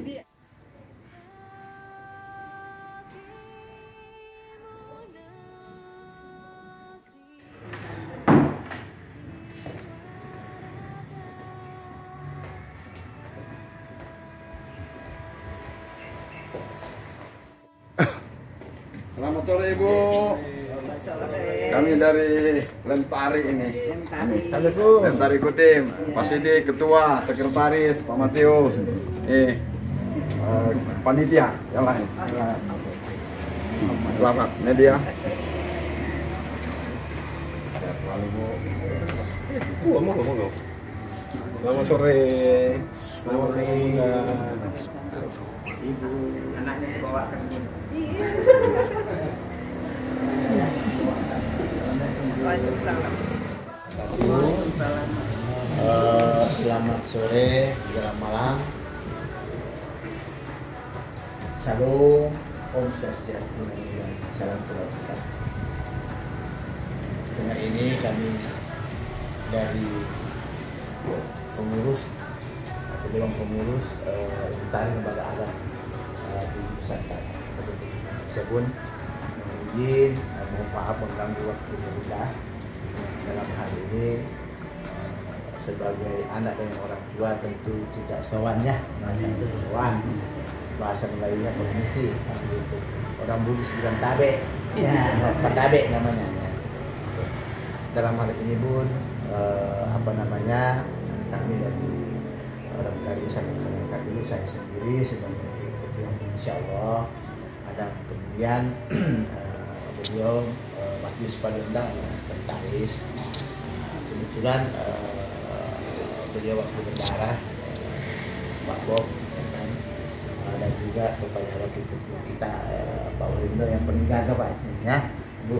Selamat sore Ibu. Kami dari Lentari ini. Lentari Kutim. Pak Sidi Ketua, Sekretaris, Pak Matius. Panitia yang lain. Selamat media. Sehat selalu Bu. Monggo. Selamat sore. Selamat sore. Ibu, anaknya sebawa kening. Waalaikumsalam. Selamat sore, menjelang malam. Salam, Om Swastiastu, salam kebajikan. Dengan ini kami dari pengurus atau Dewan Pengurus Lentari Lembaga Adat di Nusantara. Saya pun izin mohon maaf mengganggu waktu kita dalam hal ini. Sebagai anak dan orang tua tentu tidak sowan ya, bahasa itu sowan, bahasa Melayunya permisi, orang Bugis bilang tabe, ya tabe namanya. Ya. Dalam hal ini pun kami dari orang tadi saya mengenalkan dulu saya sendiri sebagai ketua, insya Allah. Ada kemudian beliau Matius Palembang sekretaris. Kebetulan beliau waktu berdarah Pak Bob dan juga kepada wakil ketua kita Pak Walindo yang peninggal Pak ya Bu.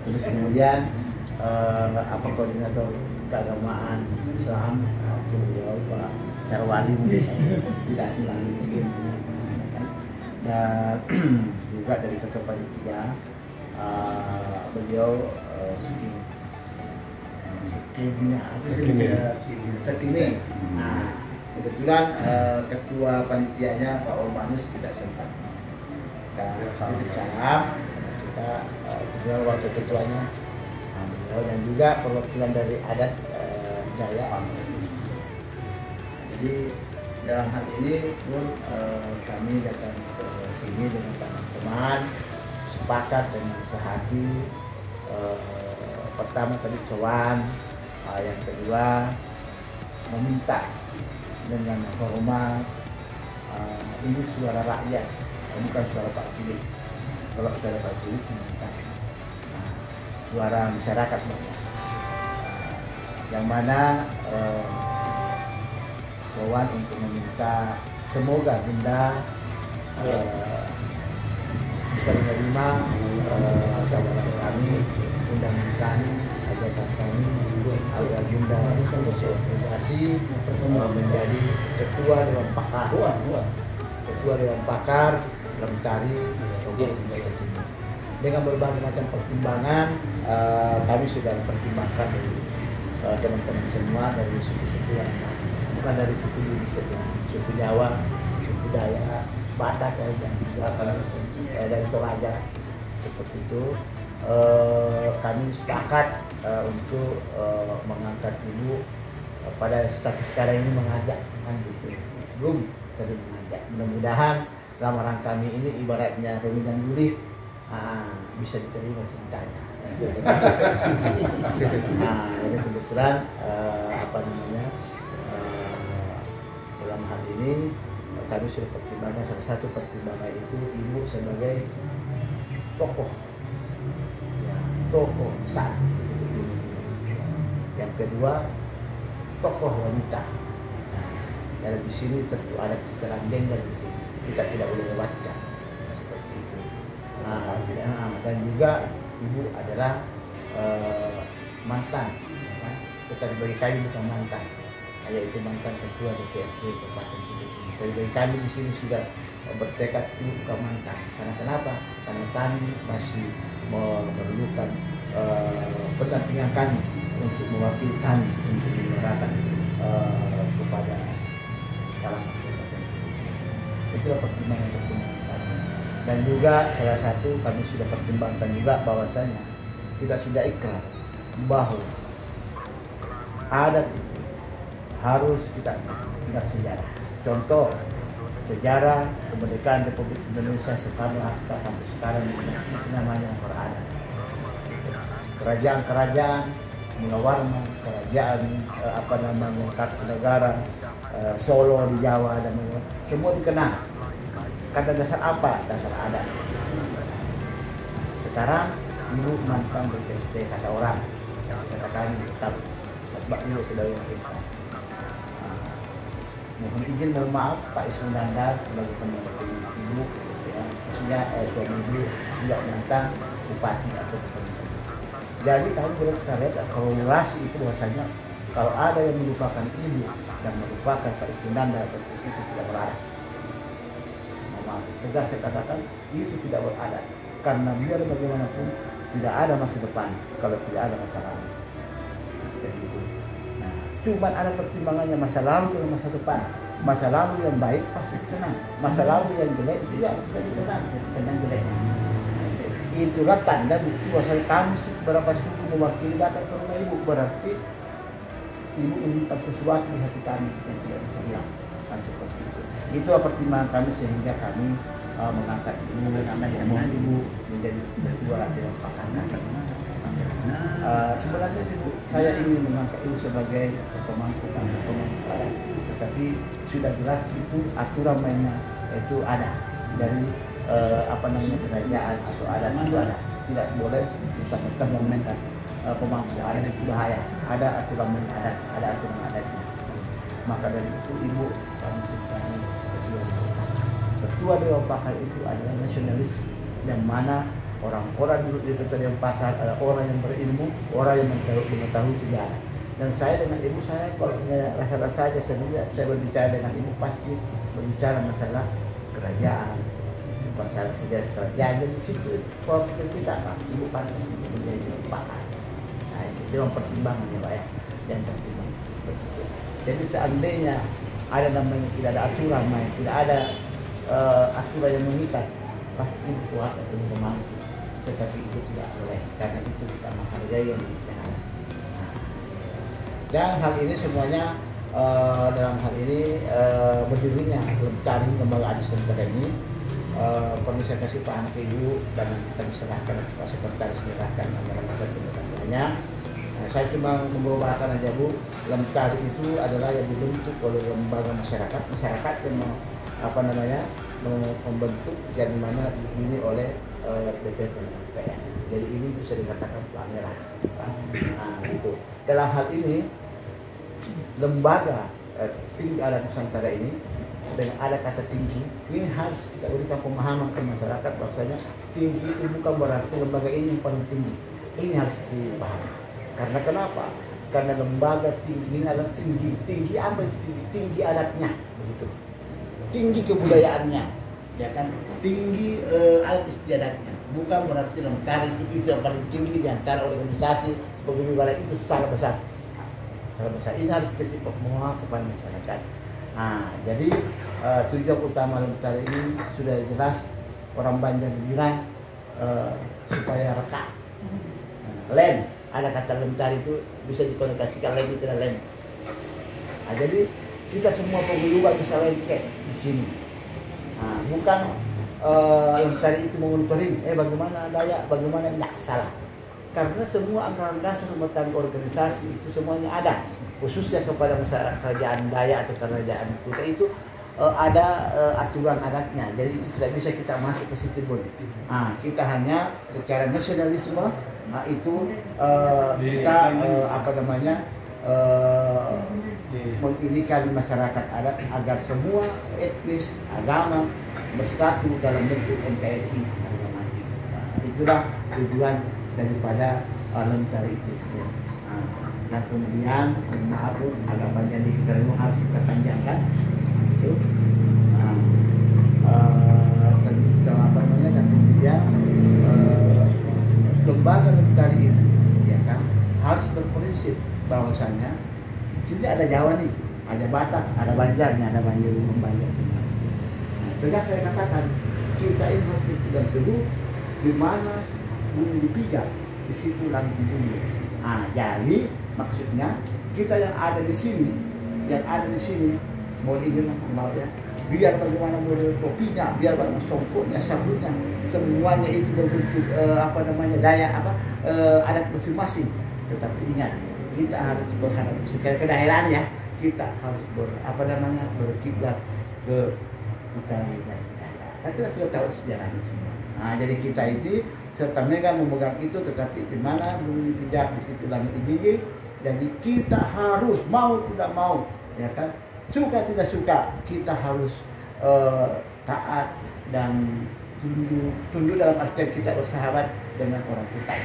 Terus kemudian koordinator keagamaan Islam beliau Pak Sarwali tidak silang mungkin. Dan juga dari ketua panitia beliau Sekini. Nah, kebetulan ketua panitianya Pak Ormanus tidak sempat. Kita beliau wakil ketuanya dan juga perwakilan dari adat Jaya. Jadi dalam hal ini pun kami datang ke sini dengan teman-teman sepakat dan sehati. Pertama tadi sowan, yang kedua meminta dengan hormat, ini suara rakyat, bukan suara Pak Philip. Kalau suara Pak Philip meminta, suara masyarakat banyak. Yang mana sowan untuk meminta semoga Bunda bisa menerima tawaran kami, undangan kami, ajakan kami agar Bunda berkomunikasi menjadi ketua Dewan Pakar, ketua Dewan Pakar Lentari Kabupaten Timur. Dengan berbagai macam pertimbangan, kami sudah pertimbangkan dari teman-teman semua dari suku-suku yang bukan dari suku Indonesia, suku Jawa, suku Dayak, Batak dan juga dari Toraja seperti itu. Kami sepakat untuk mengangkat ibu pada status sekarang ini mengajak kan gitu. Belum tadi mengajak. Mudah-mudahan lamaran kami ini ibaratnya Remi dan Yuli bisa diterima cintanya. Ini kebetulan dalam hal ini kami sudah pertimbangkan, salah satu pertimbangan itu ibu sebagai tokoh besar itu. Yang kedua tokoh wanita. Dan di sini tentu ada kesetaraan gender di sini. Kita tidak boleh lewatkan seperti itu. Dan juga ibu adalah mantan, kan? Tetapi bagi kami bukan mantan, yaitu mantan ketua DPRD Kabupaten Timur. Tapi bagi kami di sini sudah bertekad ibu bukan mantan. Karena kenapa? Karena kami masih memerlukan pendampingan kami untuk mewakili kami untuk menyuarakan kepada kalangan Kabupaten Timur. Itulah pertimbangan kami. Dan juga salah satu kami sudah pertimbangkan juga bahwasanya kita sudah ikrar bahwa adat itu harus kita ingat sejarah. Contoh sejarah kemerdekaan Republik Indonesia Soekarno-Hatta sampai sekarang itu namanya beradat. Kerajaan-kerajaan Mula Warna, kerajaan Kartanegara, Solo di Jawa dan semua dikenal. Kata dasar apa? Dasar adat. Sekarang ibu mantan BPT kata orang, katakan tetap sebab ibu sudah kita. Mohon izin mohon maaf Pak Ismunandar sebagai pendamping ibu, ya, maksudnya suami ibu tidak mantan bupati atau pemerintah. Jadi kami berkarya korelasi itu bahwasanya kalau ada yang melupakan ibu dan melupakan Pak Ismunandar itu tidak beradat. Tegas saya katakan itu tidak beradat karena biar bagaimanapun tidak ada masa depan kalau tidak ada masa lalu. Gitu. Nah, cuman ada pertimbangannya masa lalu dan masa depan. Masa lalu yang baik pasti dikenang, masa lalu yang jelek itu ya tidak dikenang, yang jeleknya. Itulah tanda bukti bahwa kami beberapa suku mewakili datang ke rumah ibu, berarti ibu menyimpan sesuatu di hati kami yang tidak bisa hilang. Seperti itu. Itulah pertimbangan kami sehingga kami mengangkat ibu, mohon ibu menjadi ketua Dewan Pakar. Sebenarnya sih Bu, saya ingin mengangkat ibu sebagai pemangku adat, tetapi sudah jelas itu aturan mainnya itu ada dari kerajaan atau adat itu ada. Tidak boleh kita memainkan pemangku adat itu bahaya. Ada aturan main adat, ada aturan adatnya. Maka dari itu ibu kami sebagai ketua Dewan Pakar itu adalah nasionalis yang mana orang-orang di ketua Dewan Pakar adalah orang yang berilmu, orang yang mengetahui sejarah. Dan saya dengan ibu saya kalau rasa-rasa saja saya berbicara dengan ibu pasti berbicara masalah kerajaan, masalah sejarah kerajaan. Jadi situ kalau kita ibu pantas menjadi Dewan Pakar. Nah, itu Dewan Pertimbangan ya Pak ya, dan pertimbangan seperti itu. Jadi seandainya ada namanya tidak ada aturan main, tidak ada aturan yang mengikat, pasti ibu kuat atau pemangku. Tetapi itu tidak boleh, karena itu kita menghargai yang dibicarakan. Dan hal ini semuanya dalam hal ini berdirinya Lentari Lembaga Adat Nusantara ini perlu saya kasih paham ke ibu dan kita diserahkan Pak Sekretaris menyerahkan anggaran pendapatannya. Saya cuma membawakan aja Bu, Lentari itu adalah yang dibentuk oleh lembaga masyarakat yang membentuk yang mana dipilih oleh BPP. Jadi ini bisa dikatakan pelanggaran. Nah, itu. Dalam hal ini lembaga tinggi adat Nusantara ini dengan ada kata tinggi ini harus kita berikan pemahaman ke masyarakat bahwasanya tinggi itu bukan berarti lembaga ini yang paling tinggi. Ini harus dipahami. Karena kenapa? Karena lembaga tinggi ini adalah tinggi apa itu tinggi adatnya begitu, tinggi kebudayaannya, ya kan, tinggi adat istiadatnya. Bukan berarti Lentari itu yang paling tinggi di antara organisasi pegawai balai itu salah besar. Ini harus kasih pemahaman kepada masyarakat. Nah, jadi tujuan utama Lentari ini sudah jelas, orang Banjar bilang supaya rekat. Lem, ada kata Lentari itu bisa dikonotasikan lagi tidak lem. Nah, jadi kita semua pegawai bisa lengket di sini. Nah, bukan Lentari itu mengotori, bagaimana Dayak, bagaimana tidak salah. Karena semua anggaran dasar rumah tangga organisasi itu semuanya ada, khususnya kepada masyarakat kerajaan Dayak atau kerajaan Kuta itu ada aturan adatnya. Jadi itu tidak bisa kita masuk ke situ pun. Nah, kita hanya secara nasionalisme, nah itu kita mengirikan masyarakat adat agar semua etnis agama bersatu dalam bentuk NKRI. Itulah tujuan daripada Lentari itu. Dan kemudian maaf agak banyak di kita harus kita panjangkan itu. Dan kemudian lembaga Lentari ini, ya kan, harus berprinsip bahwasanya tidak ada Jawa nih, ada Batak, ada Banjarnya, ada Banjar. tegas saya katakan kita ini harus dipegang teguh di mana bumi dipijak, di situ langit ditunduk. Nah, jadi maksudnya kita yang ada di sini, mau ini mau ya, biar bagaimana model topinya, biar bagaimana songkoknya, sabunnya, semuanya itu berbentuk daya adat masing-masing. Tetapi ingat, kita harus berhadap secara kedaerahan ya, kita harus berkiblat ke utara dan utara. Nah, kita sudah tahu sejarahnya semua. Nah, jadi kita itu serta mereka memegang itu, tetapi di mana bumi pijak, di situ langit tinggi. Jadi kita harus mau tidak mau, ya kan, suka tidak suka, kita harus taat dan tunduk dalam artian kita bersahabat dengan orang kita.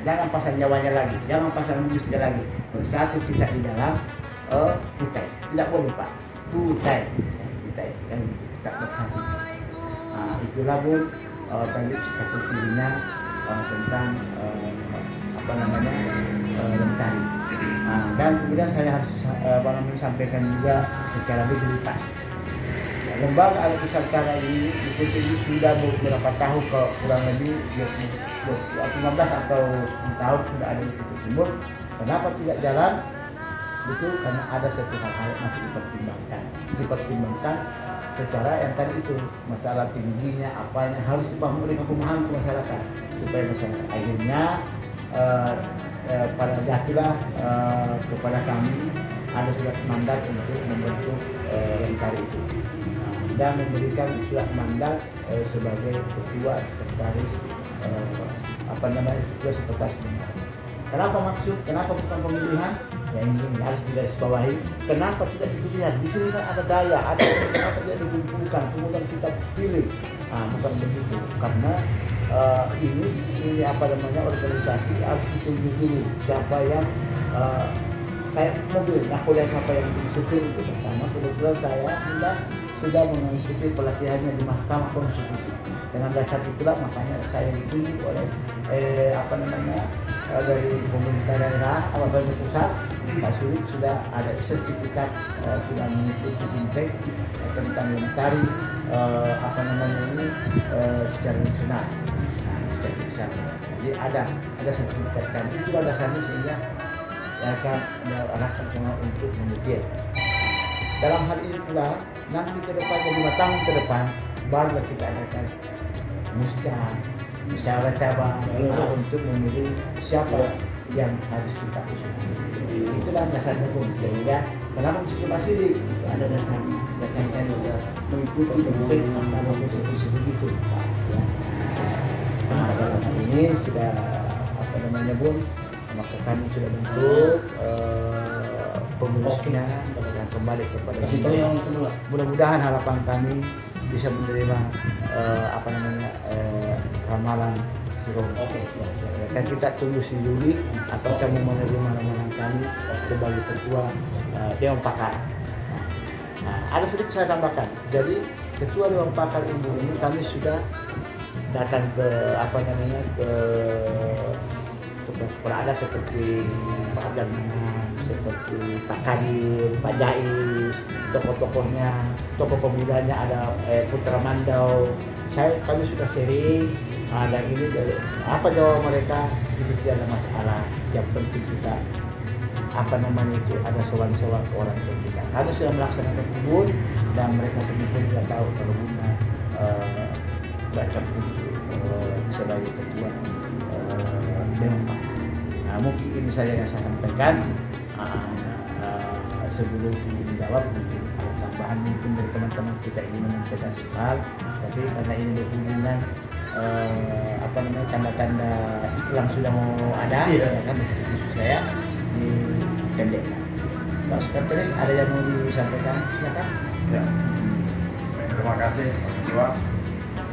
Jangan pasang nyawanya lagi, jangan pasang musuhnya lagi. Bersatu kita di dalam kutai. Tidak boleh Pak, kutai kan itu bersatu. Nah, itulah Bun tadi kata-katanya tentang Lentari. Nah, dan kemudian saya harus sampaikan juga secara legalitas. Lembaga Adat Nusantara ini dikunjungi sudah beberapa tahun, kurang lebih 15 atau 10 tahun sudah ada di Kutai Timur. Kenapa tidak jalan? Itu karena ada satu hal yang masih dipertimbangkan secara yang tadi itu masalah tingginya apanya harus dipahami pemahaman masyarakat supaya masyarakat akhirnya pada jatuhlah kepada kami ada surat mandat untuk membentuk Lentari itu dan memberikan surat mandat sebagai ketua sekretaris ketua sekretaris. Kenapa bukan pemilihan? Ya ini harus digarisbawahi. Kenapa tidak dipilih? Di sini kan ada daya, kenapa tidak dikumpulkan kemudian kita pilih? Bukan begitu. Karena ini organisasi harus ditunjuk dulu siapa yang kayak mobil. Nah, kuliah siapa yang setir itu pertama. Kebetulan saya sudah mengikuti pelatihannya di Mahkamah Konstitusi. Dengan dasar itulah makanya saya ditunjuk oleh dari pemerintah daerah, pemerintah pusat. Pak Sulit sudah ada sertifikat, sudah mengikuti fintech tentang Lentari secara nasional. Jadi ada sertifikat kan itu dasarnya sehingga akan diarahkan semua untuk memikir. Dalam hal ini pula nanti ke depan 5 tahun ke depan baru kita akan musyawarah cabang untuk memilih siapa yang harus kita usung. Itulah dasarnya pun. Sehingga kenapa partisipasi itu ada dasarnya juga mengikuti Mahkamah Konstitusi begitu. Nah, dalam hal ini sudah Bun, maka kami sudah bentuk pengurusnya dan kembali kepada yang semula. Mudah-mudahan harapan kami bisa menerima ramalan Sirom. Oke, siap. Dan kita tunggu si Juli apakah mau menerima ramalan kami sebagai ketua Dewan Pakar. Nah, ada sedikit saya tambahkan. Jadi ketua Dewan Pakar ini kami sudah datang ke berada seperti Pak Abdurrahman, seperti Pak Kadir, Pak Jais, tokoh-tokohnya, tokoh pemudanya ada Putra Mandau. Kami sudah sering dan ini apa jawab mereka itu tidak ada masalah. Yang penting kita ada sowan-sowan ke orang tua kita. Kami sudah melaksanakan kebun dan mereka sendiri pun tidak tahu kalau Bunda baca sebagai ketua Dewan Pakar. Mungkin ini saja yang saya sampaikan. Sebelum menjawab mungkin ada tambahan mungkin dari teman-teman kita ini menyampaikan soal, tapi karena ini berhubungan tanda-tanda yang sudah mau ada ya kan di situ saya dipendekkan. Pak Sekretaris ada yang mau disampaikan silakan. Ya. Terima kasih Pak Ketua.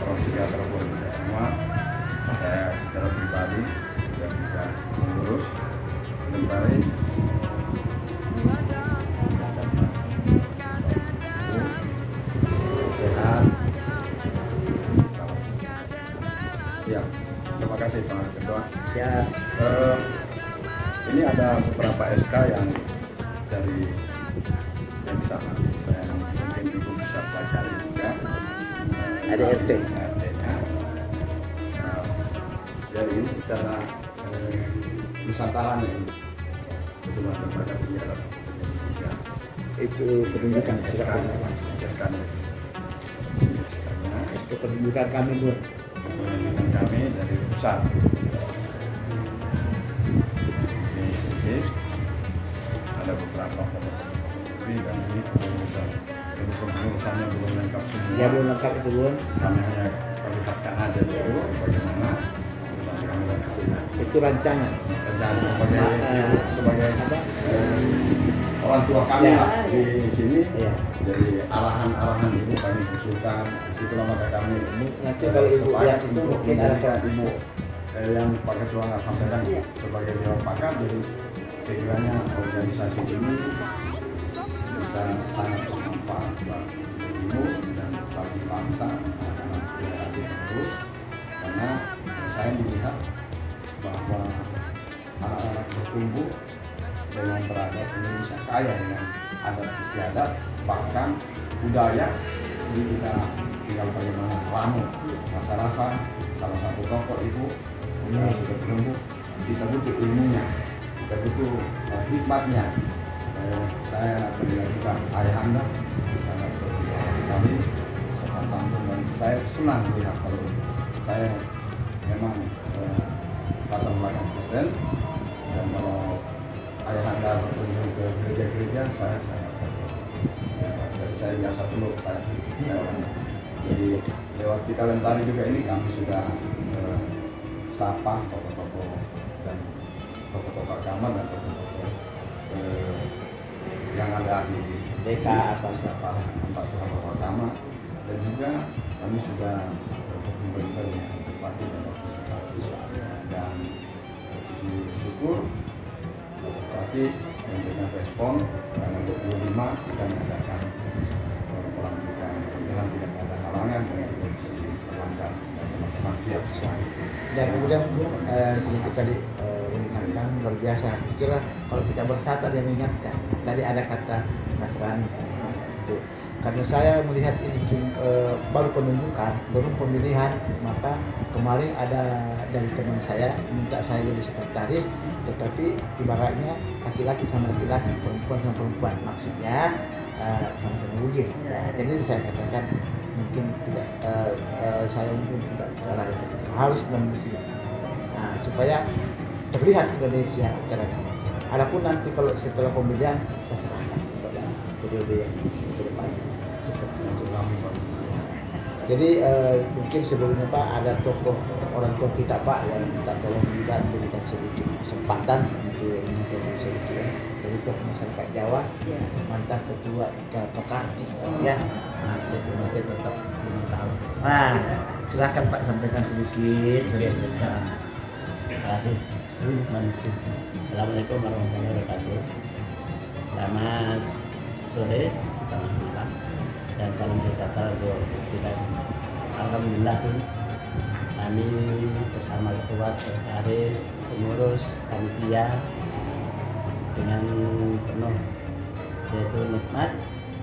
Salam sejahtera buat kita semua. Saya secara pribadi dan juga mengurus Lentari sehat. Ya, terima kasih Pak Ketua. Siap. Ini ada beberapa SK yang dari sana. Saya mungkin Ibu bisa pelajari juga. Ada RT. RT-nya. Jadi ini secara Nusantaranya ini kesempatan pada penjara Indonesia. Itu penunjukan SK-nya. itu penunjukan kami Bu. Penunjukan kami dari pusat. Di sini ada beberapa fotokopi dan ini pengurusan. Jadi pengurusannya belum lengkap semua. Ya belum lengkap itu Bu. Kami hanya perlihatkan aja dulu bagaimana nanti kami lanjutkan. Itu rancangan. Rencana sebagai apa? Orang tua kami Ya. lah di sini. Ya. Jadi arahan-arahan ibu kami butuhkan. Disitulah maka kami Nanti kalau ibu sepakat lihat itu untuk mungkin ada memberikan ibu yang Pak Ketua nggak sampaikan sebagai dewan pakar. Jadi sekiranya organisasi ini bisa sangat bermanfaat bagi ibu dan bagi bangsa dan generasi penerus, karena saya melihat bahwa anak-anak bertumbuh dengan beradab Indonesia kaya dengan adat istiadat, bahkan budaya. Jadi kita tinggal bagaimana ramu rasa-rasa salah satu tokoh ibu sudah bertumbuh, kita butuh ilmunya, kita butuh hikmatnya. Saya terlihat juga ayahanda sangat berbicara sekali, sopan santun, dan saya senang melihat kalau saya memang latar belakang Kristen, dan kalau ayahanda berkunjung ke gereja-gereja saya sangat tertarik. Dari saya biasa dulu saya orangnya. Jadi lewat kita Lentari juga ini kami sudah sapa tokoh-tokoh dan tokoh-tokoh agama dan tokoh-tokoh yang ada di DK apa siapa empat tokoh agama, dan juga kami sudah berjumpa dengan bupati dan wakil bupati, dan syukur bupati memberikan respon tanggal 25 akan mengadakan pelantikan. Mudah-mudahan tidak ada halangan dan kita bisa dilancar dan teman-teman siap semua. Dan kemudian sedikit tadi mengingatkan luar biasa. Kira kalau kita bersatu dia mengingatkan. Tadi ada kata Nasrani. Itu. Karena saya melihat ini baru penunjukan, belum pemilihan, maka kemarin ada dari teman saya minta saya jadi sekretaris, tetapi ibaratnya laki-laki sama laki-laki, perempuan sama perempuan, maksudnya sama-sama wujud. Nah, jadi saya katakan mungkin tidak, saya mungkin tidak harus mengisi, supaya terlihat Indonesia secara damai. Adapun nanti kalau setelah pemilihan saya serahkan kepada periode yang ke depan seperti itu. Jadi mungkin sebelumnya Pak ada tokoh orang tua kita Pak yang minta tolong juga berikan sedikit kesempatan untuk menyampaikan sedikit ya. Dari tokoh masyarakat Jawa, mantan ketua Pekarti ya. Masih tetap 5 tahun. Nah, silakan Pak sampaikan sedikit. Terima kasih. Assalamualaikum warahmatullahi wabarakatuh. Selamat sore, selamat malam, dan salam sejahtera untuk kita semua. Alhamdulillah kami bersama ketua, sekretaris, pengurus, panitia dengan penuh yaitu nikmat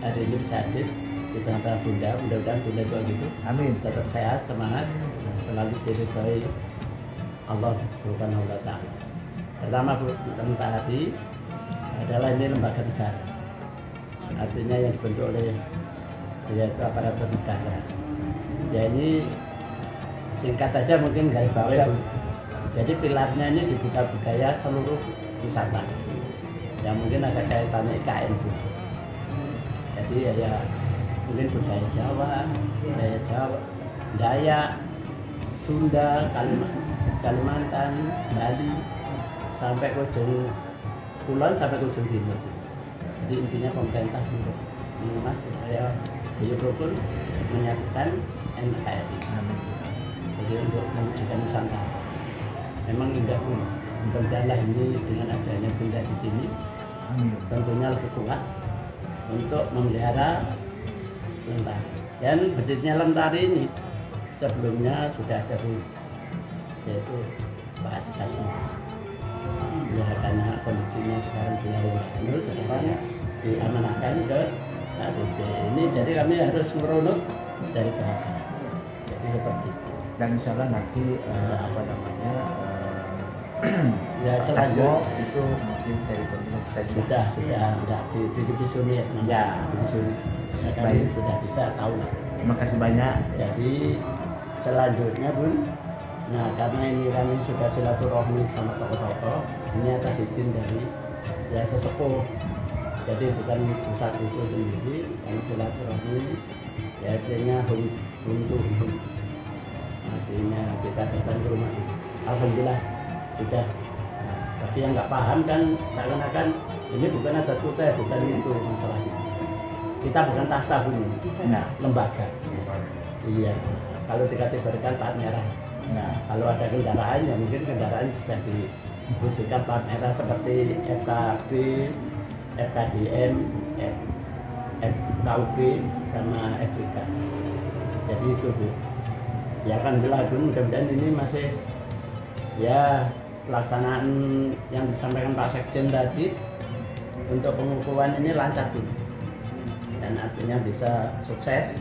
hari ini bisa hadir di tengah-tengah Bunda. Mudah-mudahan Bunda juga gitu. Amin. Tetap sehat, semangat, dan selalu diridhoi Allah Subhanahu wa Ta'ala. Pertama, Lentari adalah ini lembaga negara, artinya yang dibentuk oleh yaitu aparatur negara. Ya ini singkat aja mungkin garis bawah. Jadi pilarnya ini di budaya seluruh wisata yang mungkin ada kaitannya IKN itu. Jadi ya mungkin budaya Jawa, Dayak, Sunda, Kalimantan, Bali, sampai ke ujung kulon sampai ke ujung timur. Jadi intinya pemerintah untuk mengemas supaya Buyut Rukun menyatukan NKRI. Jadi untuk mewujudkan Nusantara. Memang indah pun. Mudah-mudahan ini dengan adanya Bunda di sini, tentunya lebih kuat untuk memelihara Lentari. Dan berdirinya Lentari ini sebelumnya sudah ada yaitu Pak Haji Kasum. Ya karena kondisinya sekarang beliau menurut sekarang diamanahkan ke Pak Siti. Ini jadi kami harus merunut dari bahasa. seperti itu. Dan insya Allah nanti apa namanya Ya Tasmo selanjutnya itu mungkin dari pemerintah sudah enggak di divisi unit Ya. divisi unit. Ya, kami Baik. sudah bisa tahu. Terima kasih banyak. Jadi selanjutnya Bun, nah karena ini kami sudah silaturahmi sama tokoh-tokoh, ini atas izin dari ya sesepuh. Jadi bukan pusat usul sendiri, kami silaturahmi ya akhirnya untuk artinya kita datang ke rumah. Alhamdulillah sudah. Nah, bagi yang nggak paham kan seakan-akan ini bukan adat kota, bukan itu masalahnya. Kita bukan tahta Bun, Nah, lembaga. Iya, kalau dikategorikan plat merah. nah, Kalau ada kendaraan ya mungkin kendaraan bisa diwujudkan plat merah seperti FKB, FKDM, FKUB sama FBK. Jadi itu Bu. Ya alhamdulillah Bu, mudah-mudahan ini masih ya pelaksanaan yang disampaikan Pak Sekjen tadi untuk pengukuhan ini lancar Bu. Dan artinya bisa sukses.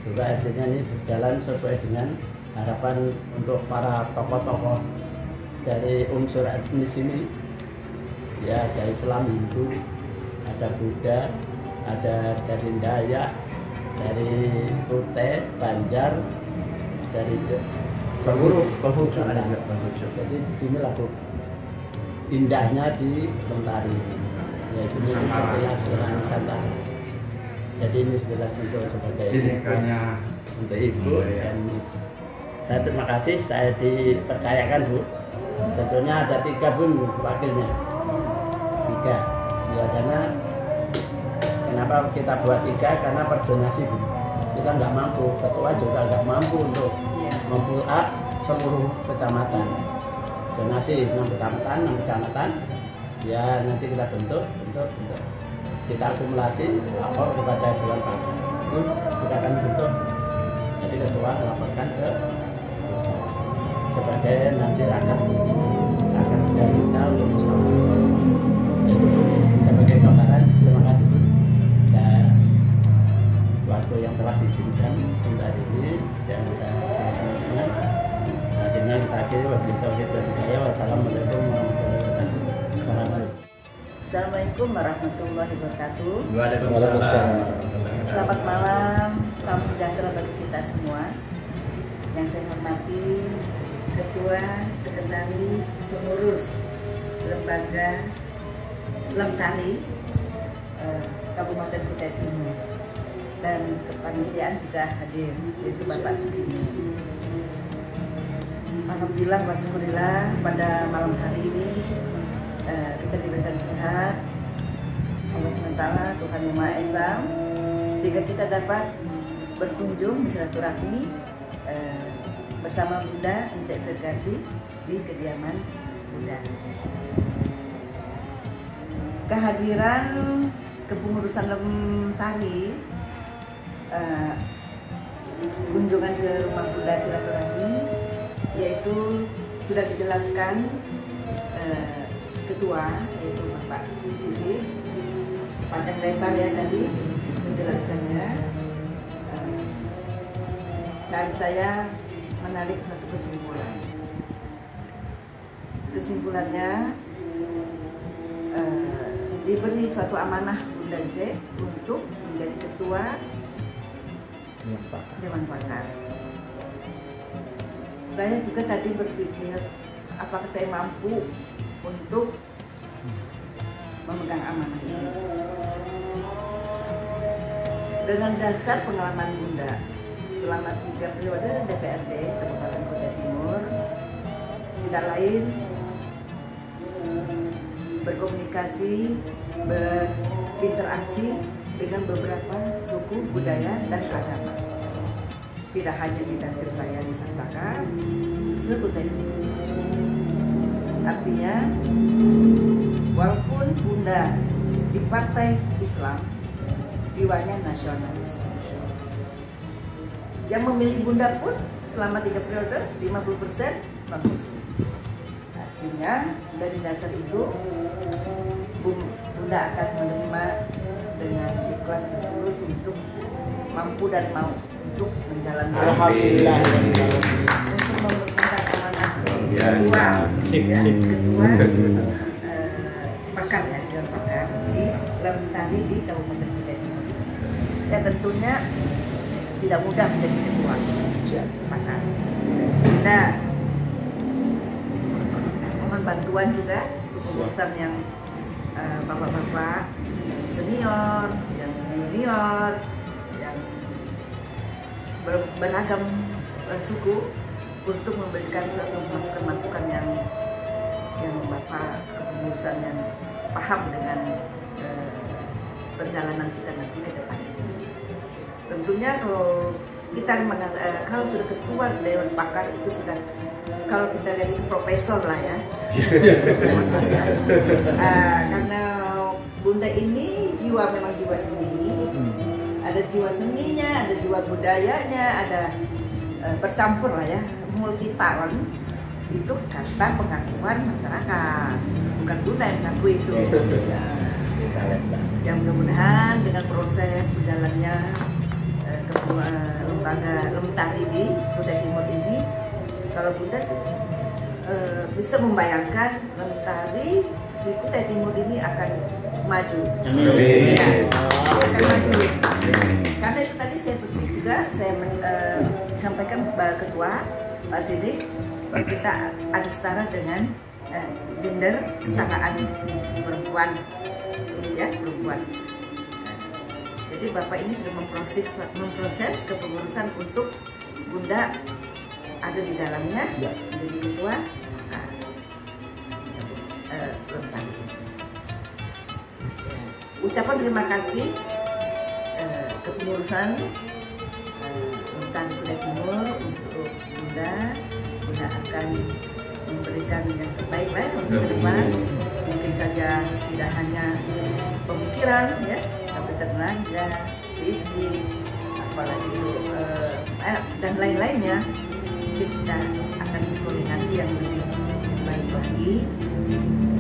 Juga artinya ini berjalan sesuai dengan harapan untuk para tokoh-tokoh dari unsur etnis ini, ya dari Islam, Hindu, ada Buddha, ada dari Dayak, dari Kute, Banjar, dari Bahucu ada juga Bahucu. Jadi di sini lah Bu, indahnya di Lontari, yaitu jelas Nusantara. Jadi ini jelas untuk sebagai Binekanya untuk Ibu dan saya terima kasih saya dipercayakan Bu. Tentunya ada 3 Bun wakilnya, 3. Biasanya kenapa kita buat 3 karena per zonasi Bu. Kita nggak mampu, ketua juga nggak mampu untuk mempull up seluruh kecamatan. Zonasi 6 kecamatan, ya nanti kita bentuk. Kita akumulasi lapor kepada Dewan Pakar itu kita akan bentuk, jadi ketua melaporkan ke sebagai nanti rakan dari kita untuk musyawarah. Itu sebagai gambaran. Terima kasih Bu dan waktu yang telah diizinkan untuk hari ini dan teman-teman. Akhirnya kita akhiri wabillahi taufiq wal hidayah. Wassalamualaikum warahmatullahi wabarakatuh. Assalamualaikum warahmatullahi wabarakatuh. Waalaikumsalam. Selamat malam, salam sejahtera bagi kita semua. Yang saya hormati Ketua, Sekretaris, Pengurus Lembaga Lemtari Kabupaten Kutai Timur, dan kepanitiaan juga hadir, yaitu Bapak Sugini. Alhamdulillah wasyukurillah pada malam hari ini kita diberikan sehat Allah SWT, Tuhan Yang Maha Esa, sehingga kita dapat berkunjung silaturahmi bersama Bunda Encik Vergasi di kediaman Bunda. Kehadiran kepengurusan Lemtari, kunjungan ke rumah Bunda silaturahmi, yaitu sudah dijelaskan Ketua, yaitu Bapak di sini panjang lebar ya tadi menjelaskannya, dan saya menarik suatu kesimpulan. Kesimpulannya diberi suatu amanah Bunda Encik untuk menjadi Ketua Dewan Pakar. Saya juga tadi berpikir apakah saya mampu untuk memegang amanah ini. Dengan dasar pengalaman Bunda selama 3 periode DPRD Kabupaten Kutai Timur, tidak lain berkomunikasi, berinteraksi dengan beberapa suku, budaya, dan agama. Tidak hanya di dapil saya di Sansaka, se-Kutai Timur. Artinya, walaupun Bunda di Partai Islam, jiwanya nasionalis. Yang memilih Bunda pun selama 3 periode 50% non-Muslim. Artinya dari dasar itu Bunda akan menerima dengan ikhlas dan tulus untuk mampu dan mau untuk menjalankan Alhamdulillah. untuk memenuhi amanah biasa. ketua Pakar ya, Dewan Pakar di Lentari di Kabupaten Kutai Timur. Ya tentunya tidak mudah menjadi ketua Pakar. Kita mohon bantuan juga urusan yang bapak-bapak senior, yang junior, yang beragam suku untuk memberikan suatu masukan-masukan yang bapak kepengurusan yang paham dengan perjalanan kita nanti ke depan. Tentunya kalau kita kalau sudah ketua Dewan Pakar itu sudah, kalau kita lihat itu profesor lah ya. Karena Bunda ini memang jiwa sendiri, ada jiwa seninya, ada jiwa budayanya, ada bercampur lah ya, multi talent. Itu kata pengakuan masyarakat, bukan Bunda yang ngaku itu. Yang mudah-mudahan dengan proses berjalannya lembaga Lentari di Kutai Timur ini, kalau Bunda bisa membayangkan Lentari di Kutai Timur ini akan maju. Ya, akan maju. Karena itu tadi saya juga sampaikan kepada Ketua Pak Sidik, kita ada setara dengan gender, kesetaraan perempuan, ya perempuan. Jadi Bapak ini sudah memproses kepengurusan untuk Bunda ada di dalamnya, menjadi ketua Lentari. Ucapan terima kasih kepengurusan Lentari Kutai Timur untuk Bunda akan memberikan yang terbaik lah untuk ke depan. Mungkin saja tidak hanya pemikiran ya, tapi tenaga, fisik, apalagi itu dan lain-lainnya. Mungkin kita akan koordinasi yang lebih baik lagi.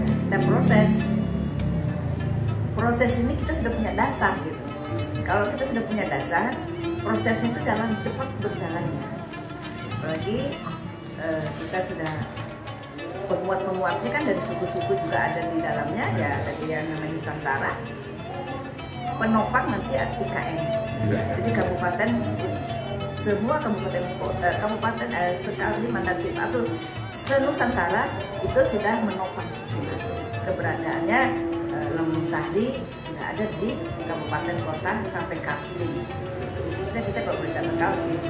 Ya, kita proses ini kita sudah punya dasar gitu. Kalau kita sudah punya dasar, prosesnya itu jalan cepat berjalannya. Apalagi kita sudah penguat-penguatnya kan dari suku-suku juga ada di dalamnya ya, tadi yang namanya Nusantara, penopang nanti IKN. Jadi kabupaten, semua kabupaten sekali mandatin atau senusantara itu sudah menopang semua. Keberadaannya Lentari sudah ada di kabupaten kota sampai Kaltim. Khususnya kita kalau berbicara Kaltim.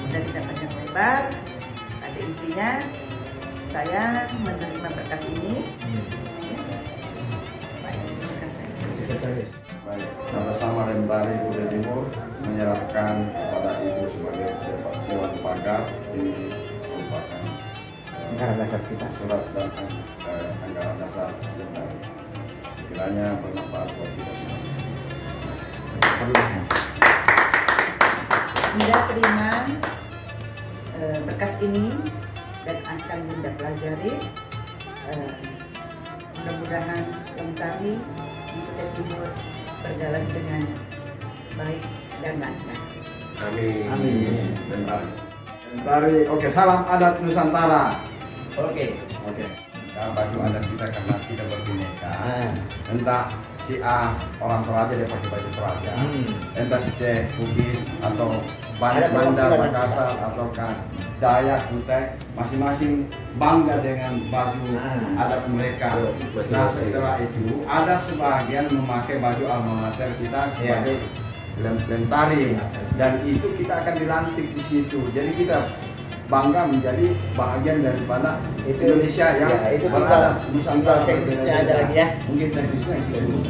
Udah tidak panjang lebar. Pada intinya saya menerima berkas ini. Baik, sama Lentari Kutai Timur menyerahkan kepada Ibu sebagai Dewan Pakar ini merupakan Anggaran dasar kita. surat dan anggaran dasar Lentari. Sekiranya bermanfaat buat kita semua. Bunda terima berkas ini dan akan Bunda pelajari. Mudah-mudahan Lentari di Kutai Timur berjalan dengan baik dan lancar. Amin. Lentari, oke, salam adat Nusantara. Oke. Nah, baju adat kita karena tidak berbineka. Entah si A orang Toraja dia pakai baju Toraja, entah si C Bugis atau Banda, Makassar atau Dayak, Kutai, masing-masing bangga dengan baju adat mereka. Nah setelah itu ada sebagian memakai baju alma mater kita sebagai Lentari, dan itu kita akan dilantik di situ. Jadi kita bangga menjadi bahagian daripada Indonesia yang itu beradab Nusantara. teknisnya ada lagi ya. Mungkin teknisnya itu.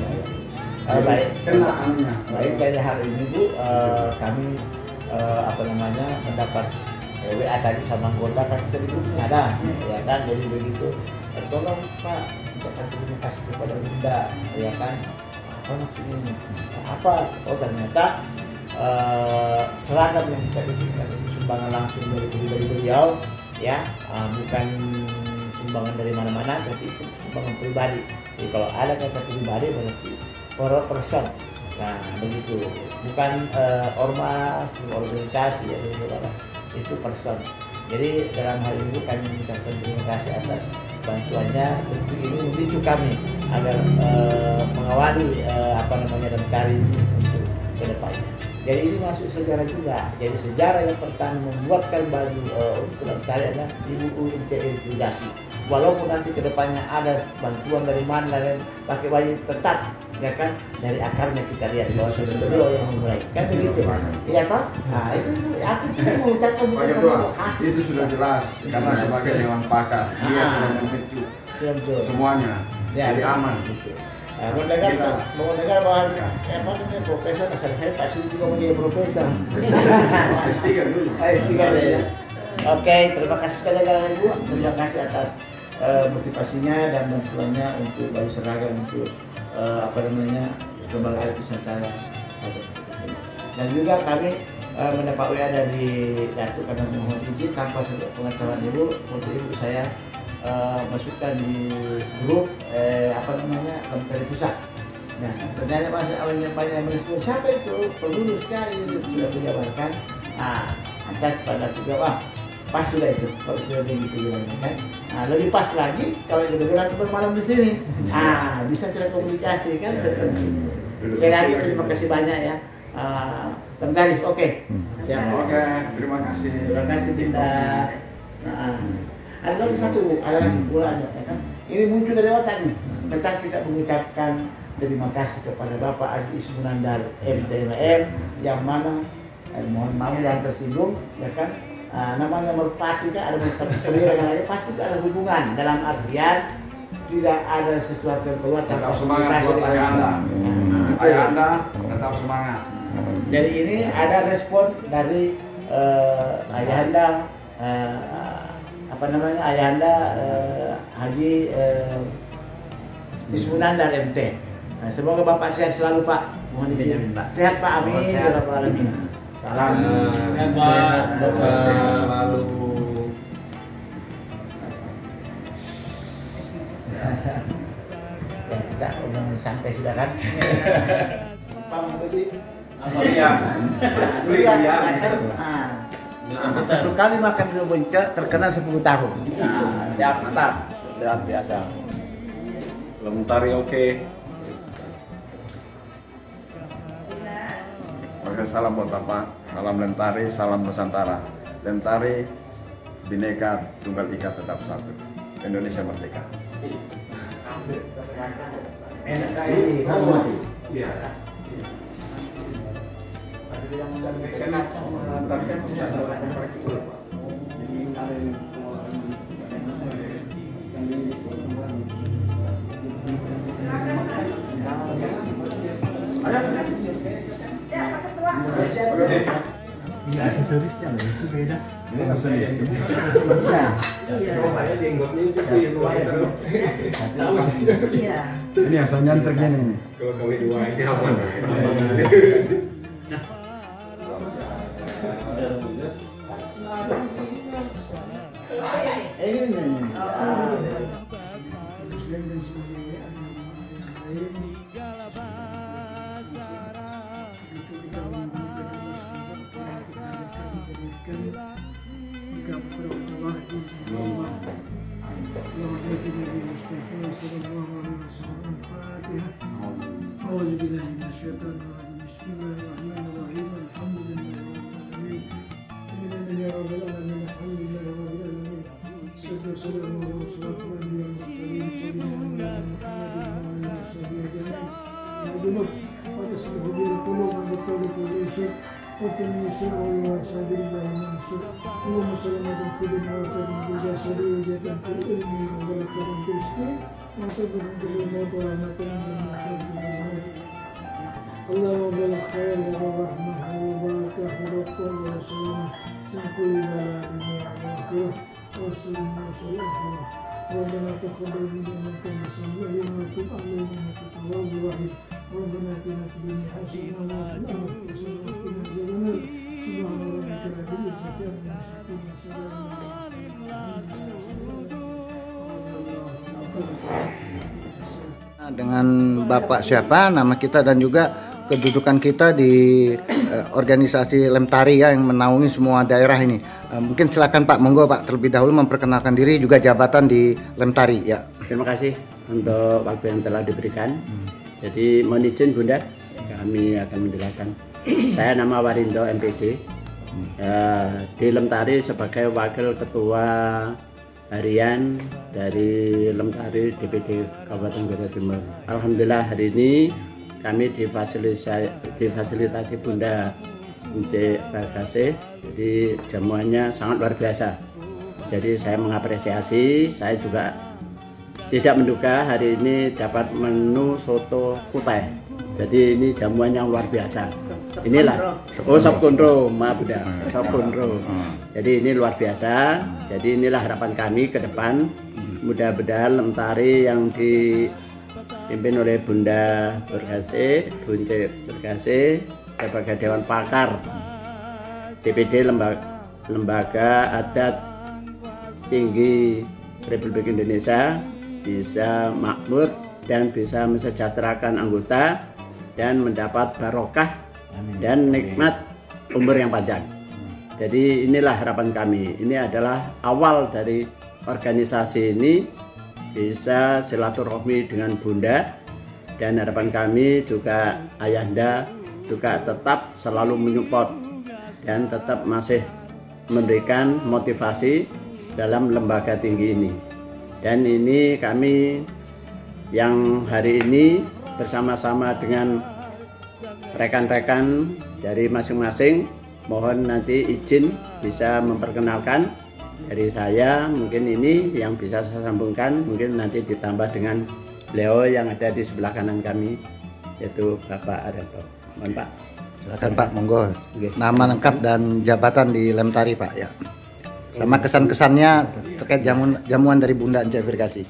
Baik. Kena anunya. Baik, dari hal ini Bu, kami mendapat WA tadi sama anggota kan kita didukung ada, ya kan, jadi begitu. Tolong Pak, ucapkan terima kasih kepada Bunda, ya kan. Apa maksudnya? Apa? Oh ternyata seragam yang kita berikan itu sumbangan langsung dari pribadi beliau, ya, bukan sumbangan dari mana-mana, tapi itu sumbangan pribadi. Jadi kalau ada kata pribadi berarti per person, Nah begitu, bukan ormas, organisasi ya, itu person. Jadi dalam hal ini kami mengucapkan terima kasih atas bantuannya. Tentu ini memicu kami agar mengawali Lentari untuk kedepannya. Jadi ini masuk sejarah juga. Jadi sejarah yang pertama membuatkan baju untuk Lentari adalah Ibu terintegrasi. Walaupun nanti kedepannya ada bantuan dari mana dan pakai baju tetap, ya kan, dari akarnya kita lihat bahwa beliau yang memulai, kan begitu, ya toh? Nah itu aku cuma mengucapkan Pak Ketua, itu sudah jelas karena sebagai dewan pakar dia sudah memicu semuanya jadi aman. Mau dengar bahwa profesor, asal saya pasti juga mau jadi profesor. S3 dulu. S3 ya. Oke, terima kasih sekali lagi Bu. Terima kasih atas motivasinya dan bantuannya untuk baju seragam untuk Gembala Air Nusantara. Dan juga kami mendapat WA dari Datuk karena mohon izin tanpa pengetahuan Ibu, untuk Ibu saya masukkan di grup Lentari Pusat. Nah, ternyata masa awalnya banyak merespon, siapa itu? Pelulu sekali sudah menjabarkan. Atas pada juga, wah pas sudah itu, kalau sudah begitu bilangnya kan. Lebih pas lagi kalau sudah bilang bermalam di sini. Bisa kita komunikasi kan seperti ini. Sekali lagi terima kasih banyak ya. Lentari, oke. Siap. Oke, terima kasih. Terima kasih Dinda. Ada lagi satu, ada lagi pula ya kan. Ini muncul dari otak nih. Tentang kita mengucapkan terima kasih kepada Bapak Haji Ismunandar MTLM yang mana mohon maaf yang tersinggung, ya kan. Namanya merpati kan, ada merpati perwira yang lain, pasti itu ada hubungan dalam artian tidak ada sesuatu yang keluar tetap semangat buat ayah Anda. Ayah Anda tetap semangat. Jadi ini ada respon dari ayah Anda ayah Anda Haji Ismunandar MT. Semoga Bapak sehat selalu Pak. Mohon izin Pak. Sehat Pak, amin ya rabbal alamin. Salam sehat Pak. Sehat selalu. Ya, kita ngomong santai sudah kan. Pak Mahmudi. Satu kali makan dulu bencok terkenal 10 tahun. Siap, mantap. Luar biasa. Lentari oke. Oke, salam buat Bapak, salam Lentari, salam Nusantara. Lentari, Bhinneka Tunggal Ika tetap satu. Indonesia merdeka. Ini aksesorisnya itu beda. Ini asli. Kalau saya jenggotnya itu yang luar terus. Iya. Ini asalnya tergini nih. Kalau kami dua ini aman. أعوذ بالله من الشيطان الرجيم بسم الله الرحمن الرحيم الحمد لله رب العالمين يا رب العالمين الحمد لله رب العالمين والصلاة والسلام على رسول الله المرسلين سيدنا محمد وعلى آله وصحبه أجمعين يا جنوب وتصلح به القلوب بالقول والإرشاد وتنمي السر والوسائل الله من السر اللهم سلامة في الدنيا وكرم بالجسد وجاة في العلم وبركة في الرزق وتبرك بالموت ورحمة من المحب اللهم بالخير والرحمة والبركة والرقة والسلامة من كل بلاء وآخرة والسلام والآخرة ربنا تقبل منا إنك أنت السميع العليم وتب علينا إنك التواب الرحيم ربنا آتنا في الدنيا حسنة وفي الآخرة حسنة وقنا عذاب النار سبحان ربك رب العزة عما يصفون وسلام dengan Bapak siapa nama kita dan juga kedudukan kita di organisasi Lemtari ya, yang menaungi semua daerah ini. Mungkin silakan Pak, monggo Pak terlebih dahulu memperkenalkan diri juga jabatan di Lemtari ya. Terima kasih untuk waktu yang telah diberikan. Jadi mohon izin Bunda, kami akan menjelaskan. Saya nama Warindo MPD, di Lemtari sebagai Wakil Ketua Harian dari Lemtari DPD Kabupaten Kota Timur. Alhamdulillah hari ini kami difasilitasi Bunda Ence Farkasih, jadi jamuannya sangat luar biasa. Jadi saya mengapresiasi, saya juga tidak menduga hari ini dapat menu soto kutai. Jadi ini jamuan yang luar biasa. Inilah, sop konro, maaf Bunda, sop konro. Jadi ini luar biasa. Jadi inilah harapan kami ke depan. Mudah-mudahan Lemtari yang dipimpin oleh Bunda Farkasih, Bu Ence Farkasih sebagai Dewan Pakar DPD Lembaga Adat Tinggi Republik Indonesia bisa makmur dan bisa mensejahterakan anggota dan mendapat barokah dan nikmat umur yang panjang. Jadi inilah harapan kami. Ini adalah awal dari organisasi ini bisa silaturahmi dengan Bunda, dan harapan kami juga Ayahanda juga tetap selalu menyupport dan tetap masih memberikan motivasi dalam lembaga tinggi ini. Dan ini kami yang hari ini bersama-sama dengan rekan-rekan dari masing-masing, mohon nanti izin bisa memperkenalkan dari saya. Mungkin ini yang bisa saya sambungkan, mungkin nanti ditambah dengan beliau yang ada di sebelah kanan kami, yaitu Bapak Arianto. Mohon Pak. Silakan Pak, monggo. Nama lengkap dan jabatan di Lemtari Pak ya. Sama kesan-kesannya terkait jamuan dari Bunda Ence Farkasih.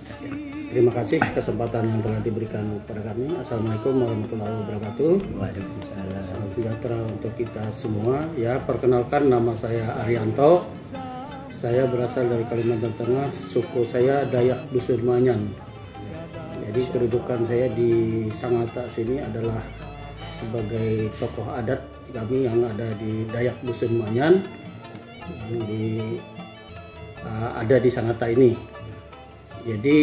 Terima kasih kesempatan yang telah diberikan kepada kami. Assalamualaikum warahmatullahi wabarakatuh. Waalaikumsalam. Salam sejahtera untuk kita semua. Ya, perkenalkan nama saya Arianto. Saya berasal dari Kalimantan Tengah. Suku saya Dayak Dusun Manyan. Jadi kedudukan saya di Sangatta sini adalah sebagai tokoh adat kami yang ada di Dayak Dusun Manyan, yang ada di Sangatta ini. Jadi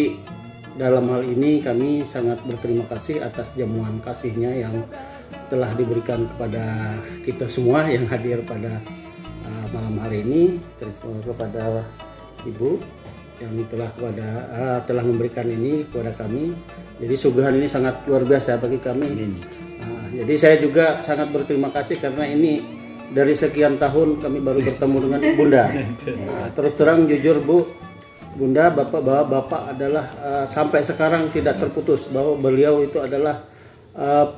dalam hal ini kami sangat berterima kasih atas jamuan kasihnya yang telah diberikan kepada kita semua yang hadir pada malam hari ini. Terus kepada Ibu yang telah memberikan ini kepada kami. Jadi suguhan ini sangat luar biasa bagi kami. Jadi saya juga sangat berterima kasih karena ini dari sekian tahun kami baru bertemu dengan Bunda. Terus terang jujur Bunda, Bapak adalah sampai sekarang tidak terputus bahwa beliau itu adalah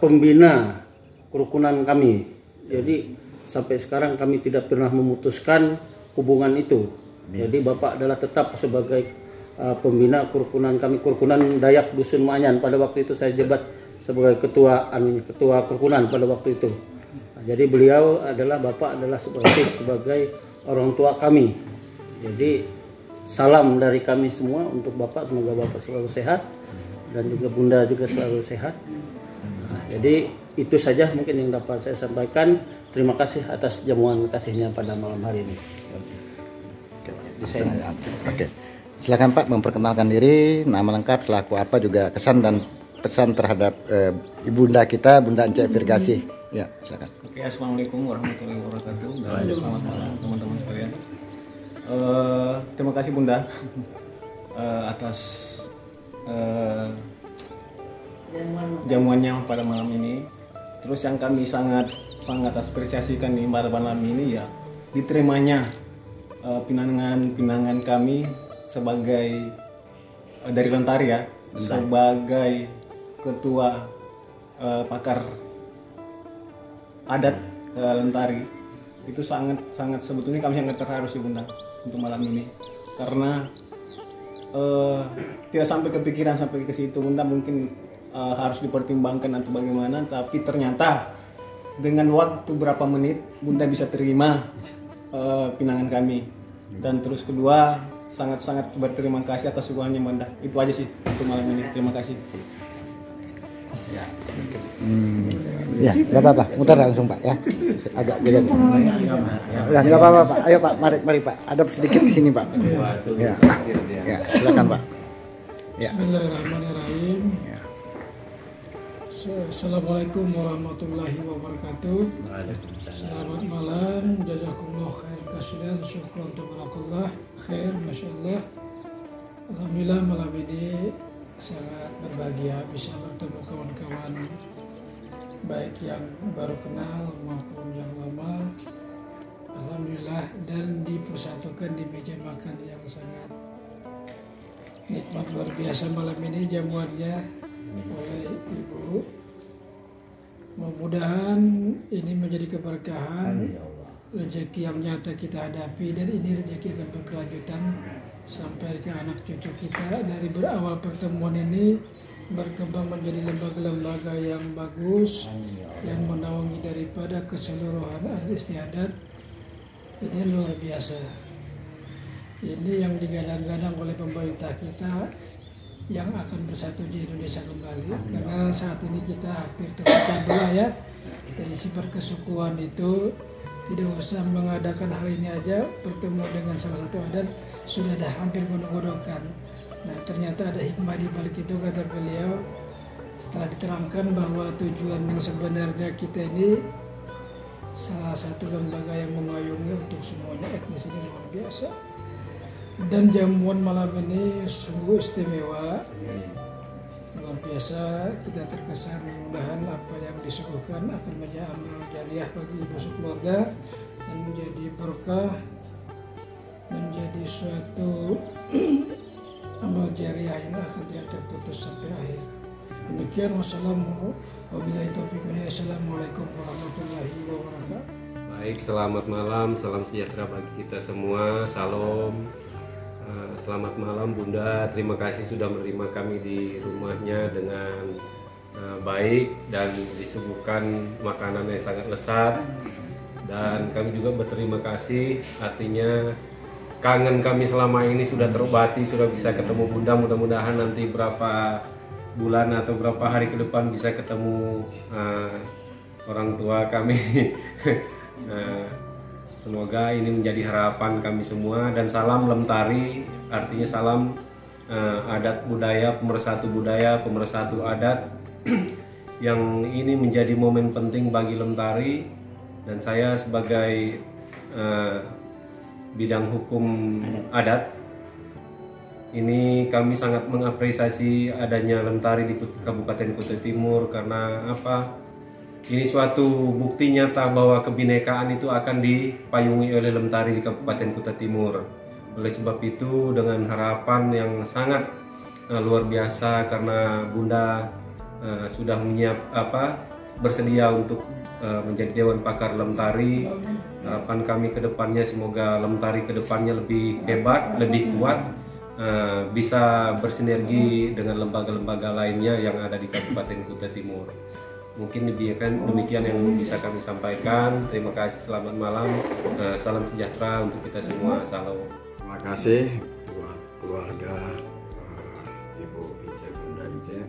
pembina kerukunan kami. Jadi sampai sekarang kami tidak pernah memutuskan hubungan itu. Jadi Bapak adalah tetap sebagai pembina kerukunan kami, kerukunan Dayak Dusun Manyan. Pada waktu itu saya jabat sebagai ketua kerukunan pada waktu itu. Jadi beliau adalah Bapak adalah sebagai orang tua kami. Jadi salam dari kami semua untuk Bapak, semoga Bapak selalu sehat dan juga Bunda juga selalu sehat. Jadi itu saja mungkin yang dapat saya sampaikan. Terima kasih atas jamuan kasihnya pada malam hari ini. Oke. Silakan Pak memperkenalkan diri, nama lengkap, selaku apa, juga kesan dan pesan terhadap ibunda kita, Bunda Ence Farkasih. Ya, silakan. Oke, assalamualaikum warahmatullahi wabarakatuh. Selamat malam teman-teman sekalian. Terima kasih Bunda atas jamuannya pada malam ini. Terus yang kami sangat apresiasikan di malam ini ya diterimanya pinangan kami sebagai dari Lemtari ya, sebagai ketua pakar adat Lemtari. Itu sangat sebetulnya kami sangat terharu sih Bunda untuk malam ini, karena tidak sampai kepikiran sampai ke situ Bunda, mungkin harus dipertimbangkan atau bagaimana, tapi ternyata dengan waktu berapa menit Bunda bisa terima pinangan kami. Dan terus kedua, sangat berterima kasih atas suguhannya Bunda. Itu aja sih untuk malam ini. Terima kasih. Ya, nggak apa-apa, muter langsung Pak ya. Agak jaga. Ya, nggak apa-apa Pak. Ayo Pak, mari Pak. Adap sedikit ke sini Pak. Ya, ya, silakan Pak. Ya. Bismillahirrahmanirrahim. Assalamualaikum warahmatullahi wabarakatuh. Selamat malam, jazakumullah khair kasiran, syukran tabarakallah, khair, masyaallah. Alhamdulillah malam ini sangat berbahagia bisa bertemu kawan-kawan baik yang baru kenal maupun yang lama. Alhamdulillah, dan dipersatukan di meja makan yang sangat nikmat luar biasa malam ini jamuannya oleh Ibu. Mudah-mudahan ini menjadi keberkahan, rezeki yang nyata kita hadapi, dan ini rezeki akan berkelanjutan sampai ke anak cucu kita. Dari berawal pertemuan ini berkembang menjadi lembaga-lembaga yang bagus yang menaungi daripada keseluruhan adat istiadat. Ini luar biasa. Ini yang digadang-gadang oleh pemerintah kita yang akan bersatu di Indonesia kembali, karena saat ini kita hampir terpecah belah ya. Dari sifat kesukuan itu tidak usah mengadakan hal ini aja, bertemu dengan salah satu adat sudah ada hampir gonok-gonokan. Nah ternyata ada hikmah di balik itu, kata beliau, setelah diterangkan bahwa tujuan yang sebenarnya kita ini salah satu lembaga yang memayungi untuk semuanya etnis ini luar biasa. Dan jamuan malam ini sungguh istimewa, luar biasa. Kita terkesan, mudah-mudahan apa yang disuguhkan akan menjadi amal jariah bagi ibu sekeluarga dan menjadi berkah, menjadi suatu amal jariah yang akan tidak terputus sampai akhir. Demikian, wassalamualaikum warahmatullahi wabarakatuh. Baik, selamat malam, salam sejahtera bagi kita semua, salam. Selamat malam Bunda, terima kasih sudah menerima kami di rumahnya dengan baik dan disuguhkan makanan yang sangat lezat. Dan kami juga berterima kasih, artinya kangen kami selama ini sudah terobati, sudah bisa ketemu Bunda. Mudah-mudahan nanti berapa bulan atau berapa hari ke depan bisa ketemu orang tua kami. Semoga ini menjadi harapan kami semua. Dan salam Lemtari, artinya salam adat budaya, pemersatu adat yang ini menjadi momen penting bagi Lemtari. Dan saya sebagai bidang hukum adat, ini kami sangat mengapresiasi adanya Lemtari di Kabupaten Kutai Timur, karena apa? Ini suatu bukti nyata bahwa kebinekaan itu akan dipayungi oleh Lemtari di Kabupaten Kutai Timur. Oleh sebab itu, dengan harapan yang sangat luar biasa, karena Bunda sudah bersedia untuk menjadi Dewan Pakar Lemtari. Harapan kami ke depannya, semoga Lemtari ke depannya lebih hebat, lebih kuat, bisa bersinergi dengan lembaga-lembaga lainnya yang ada di Kabupaten Kutai Timur. Mungkin demikian yang bisa kami sampaikan. Terima kasih, selamat malam, salam sejahtera untuk kita semua. Salam. Terima kasih buat keluarga Ibu Ice, Bunda Ice,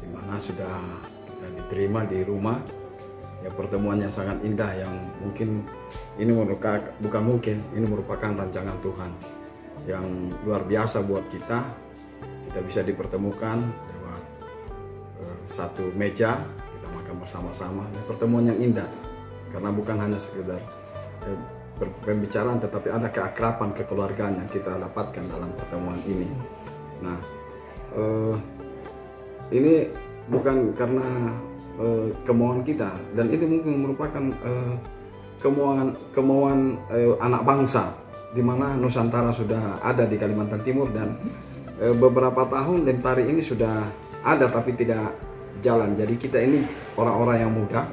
di mana sudah kita diterima di rumah. Ya, pertemuan yang sangat indah, yang mungkin ini ini merupakan rancangan Tuhan yang luar biasa buat kita. Kita bisa dipertemukan satu meja, kita makan bersama-sama. Pertemuan yang indah, karena bukan hanya sekedar pembicaraan, tetapi ada keakraban, kekeluargaan yang kita dapatkan dalam pertemuan ini. Nah, ini bukan karena kemauan kita, dan itu mungkin merupakan kemauan anak bangsa, di mana Nusantara sudah ada di Kalimantan Timur, dan beberapa tahun Lemtari ini sudah ada tapi tidak jalan. Jadi kita ini orang-orang yang muda,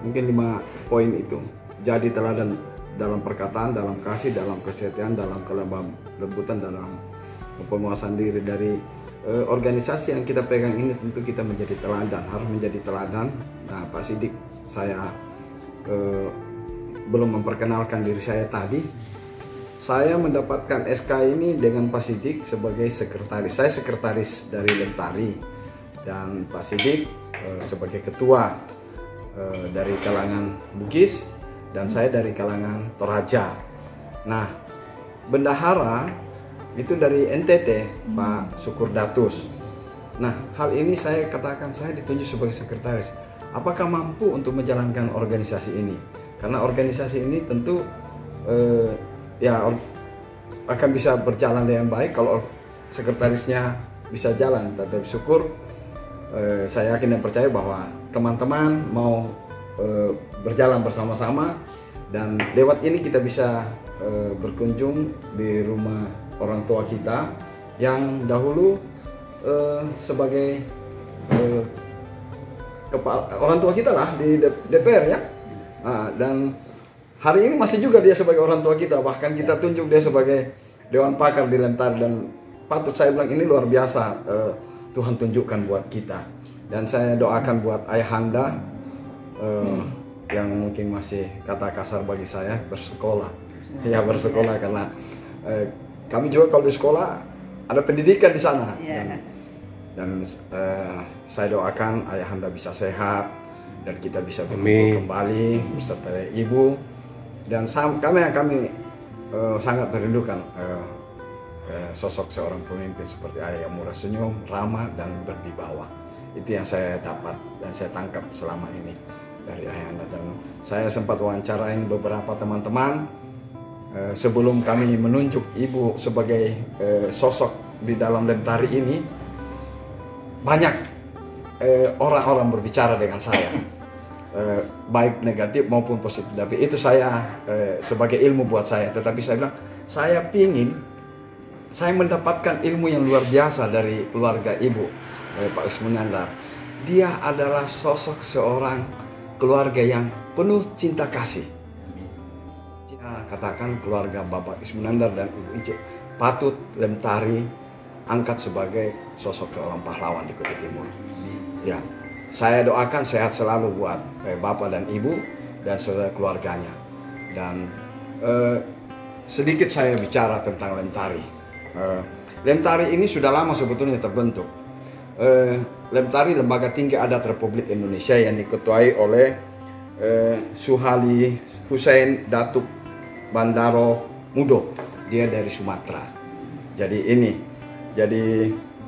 mungkin 5 poin itu: jadi teladan dalam perkataan, dalam kasih, dalam kesetiaan, dalam kelembutan, dalam penguasaan diri. Dari organisasi yang kita pegang ini tentu kita menjadi teladan, harus menjadi teladan. Nah, Pak Sidik, saya belum memperkenalkan diri saya tadi. Saya mendapatkan SK ini dengan Pak Sidik sebagai sekretaris. Saya sekretaris dari Lemtari, dan Pak Sidik sebagai ketua dari kalangan Bugis dan saya dari kalangan Toraja. Nah, bendahara itu dari NTT, Pak Sukurdatus. Nah, hal ini saya katakan saya ditunjuk sebagai sekretaris. Apakah mampu untuk menjalankan organisasi ini? Karena organisasi ini tentu akan bisa berjalan dengan baik kalau sekretarisnya bisa jalan. Tetapi syukur saya yakin dan percaya bahwa teman-teman mau berjalan bersama-sama dan lewat ini kita bisa berkunjung di rumah orang tua kita yang dahulu sebagai kepala orang tua kita lah di DPR ya. Dan hari ini masih juga dia sebagai orang tua kita, bahkan kita tunjuk dia sebagai Dewan Pakar di Lentari, dan patut saya bilang ini luar biasa Tuhan tunjukkan buat kita. Dan saya doakan buat ayahanda yang mungkin masih kata kasar bagi saya bersekolah, ya bersekolah karena kami juga kalau di sekolah ada pendidikan di sana. Dan saya doakan ayahanda bisa sehat dan kita bisa berkumpul kembali beserta ibu, dan kami sangat merindukan sosok seorang pemimpin seperti ayah yang murah senyum, ramah dan berwibawa. Itu yang saya dapat dan saya tangkap selama ini dari ayahanda. Dan saya sempat wawancarain beberapa teman-teman sebelum kami menunjuk ibu sebagai sosok di dalam Lentari ini. Banyak orang-orang berbicara dengan saya, baik negatif maupun positif, tapi itu saya sebagai ilmu buat saya. Tetapi saya bilang, saya mendapatkan ilmu yang luar biasa dari keluarga ibu, Pak Ismunandar. Dia adalah sosok seorang keluarga yang penuh cinta kasih. Saya katakan keluarga Bapak Ismunandar dan Ibu Ice patut Lentari angkat sebagai sosok seorang pahlawan di Kutai Timur. Ya, saya doakan sehat selalu buat Bapak dan Ibu dan saudara keluarganya. Dan sedikit saya bicara tentang Lentari. Lentari ini sudah lama sebetulnya terbentuk. Lentari Lembaga Tinggi Adat Republik Indonesia yang diketuai oleh Suhali Hussein Datuk Bandaro Mudo. Dia dari Sumatera. Jadi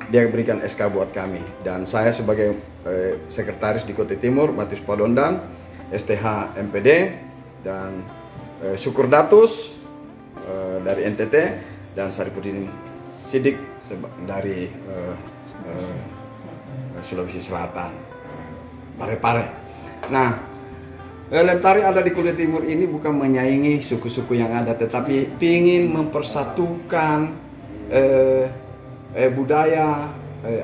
dia berikan SK buat kami, dan saya sebagai sekretaris di Kutai Timur, Matius Padondan, STH MPD, dan Sukurdatus dari NTT, dan Saripudin Sidik dari Sulawesi Selatan, Parepare. Nah, Lentari ada di Kutai Timur ini bukan menyaingi suku-suku yang ada, tetapi ingin mempersatukan budaya,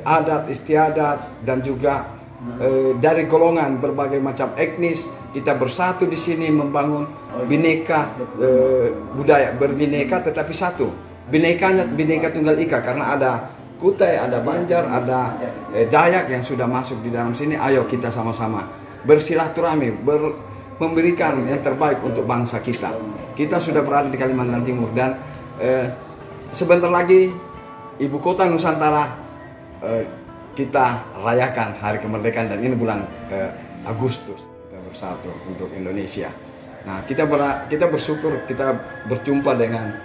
adat istiadat, dan juga dari golongan berbagai macam etnis kita bersatu di sini membangun bineka budaya, berbineka tetapi satu. Binekanya bineka tunggal ika, karena ada Kutai, ada Banjar, ada Dayak yang sudah masuk di dalam sini. Ayo kita sama-sama bersilaturahmi, memberikan yang terbaik untuk bangsa kita. Kita sudah berada di Kalimantan Timur, dan sebentar lagi Ibu Kota Nusantara kita rayakan Hari Kemerdekaan, dan ini bulan Agustus. Kita bersatu untuk Indonesia. Nah, kita bersyukur kita berjumpa dengan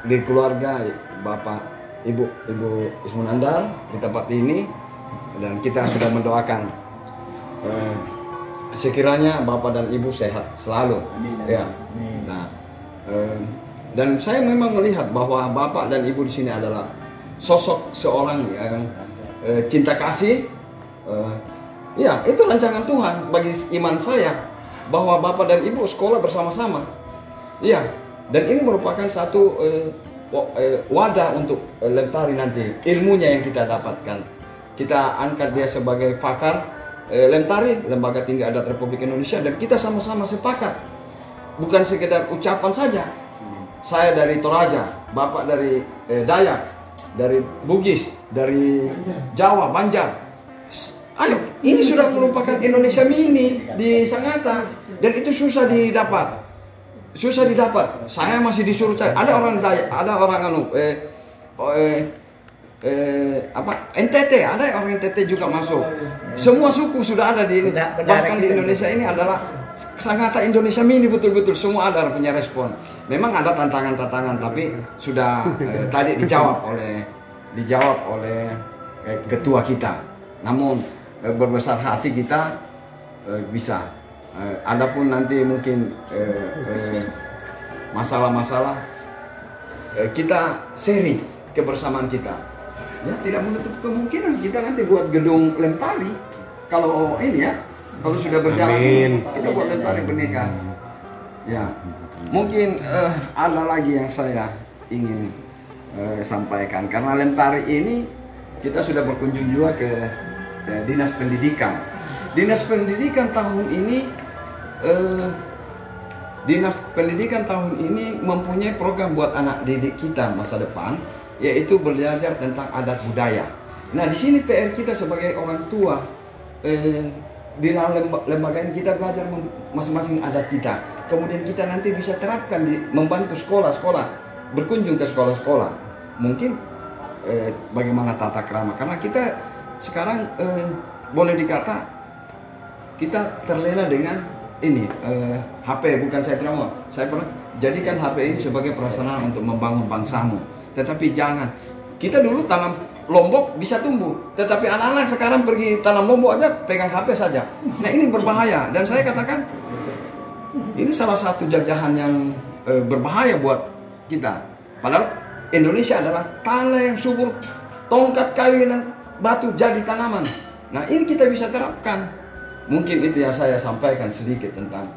di keluarga Bapak Ibu Ismunandar di tempat ini, dan kita sudah mendoakan sekiranya Bapak dan Ibu sehat selalu. Ya. Nah, dan saya memang melihat bahwa Bapak dan Ibu di sini adalah sosok seorang yang cinta kasih. Ya, itu rancangan Tuhan bagi iman saya bahwa Bapak dan Ibu sekolah bersama-sama. Ya, dan ini merupakan satu wadah untuk Lentari nanti. Ilmunya yang kita dapatkan, kita angkat dia sebagai pakar Lentari, Lembaga Tinggi Adat Republik Indonesia, dan kita sama-sama sepakat. Bukan sekedar ucapan saja. Saya dari Toraja, Bapak dari Dayak, dari Bugis, dari Jawa, Banjar. Ayo, ini sudah merupakan Indonesia mini di Sangatta, dan itu susah didapat. Susah didapat. Saya masih disuruh cari. Ada orang Dayak, ada orang NTT, ada orang NTT juga masuk. Semua suku sudah ada di bahkan di Indonesia ini adalah Sangatta Indonesia Mini, betul-betul semua ada punya respon. Memang ada tantangan-tantangan, tapi sudah tadi dijawab oleh ketua kita. Namun berbesar hati kita bisa. Adapun nanti mungkin masalah-masalah kita sharing kebersamaan kita. Ya, tidak menutup kemungkinan kita nanti buat gedung Lentari. Kalau ini ya, kalau sudah berjalan, kita buat Lentari pernikahan. Ya, mungkin ada lagi yang saya ingin sampaikan, karena Lentari ini kita sudah berkunjung juga ke Dinas Pendidikan. Dinas Pendidikan tahun ini mempunyai program buat anak didik kita masa depan, yaitu belajar tentang adat budaya. Nah, di sini PR kita sebagai orang tua, di dalam lembaga ini kita belajar masing-masing adat kita. Kemudian kita nanti bisa terapkan membantu sekolah-sekolah, berkunjung ke sekolah-sekolah. Mungkin bagaimana tata krama, karena kita sekarang boleh dikata kita terlena dengan ini HP. Bukan saya tidak mau, saya pernah jadikan HP ini sebagai prasarana untuk membangun bangsamu. Tetapi jangan, kita dulu tanam lombok bisa tumbuh, tetapi anak-anak sekarang pergi tanam lombok aja pegang HP saja. Nah, ini berbahaya, dan saya katakan ini salah satu jajahan yang berbahaya buat kita. Padahal Indonesia adalah tanah yang subur, tongkat kayu dan batu jadi tanaman. Nah, ini kita bisa terapkan. Mungkin itu yang saya sampaikan sedikit tentang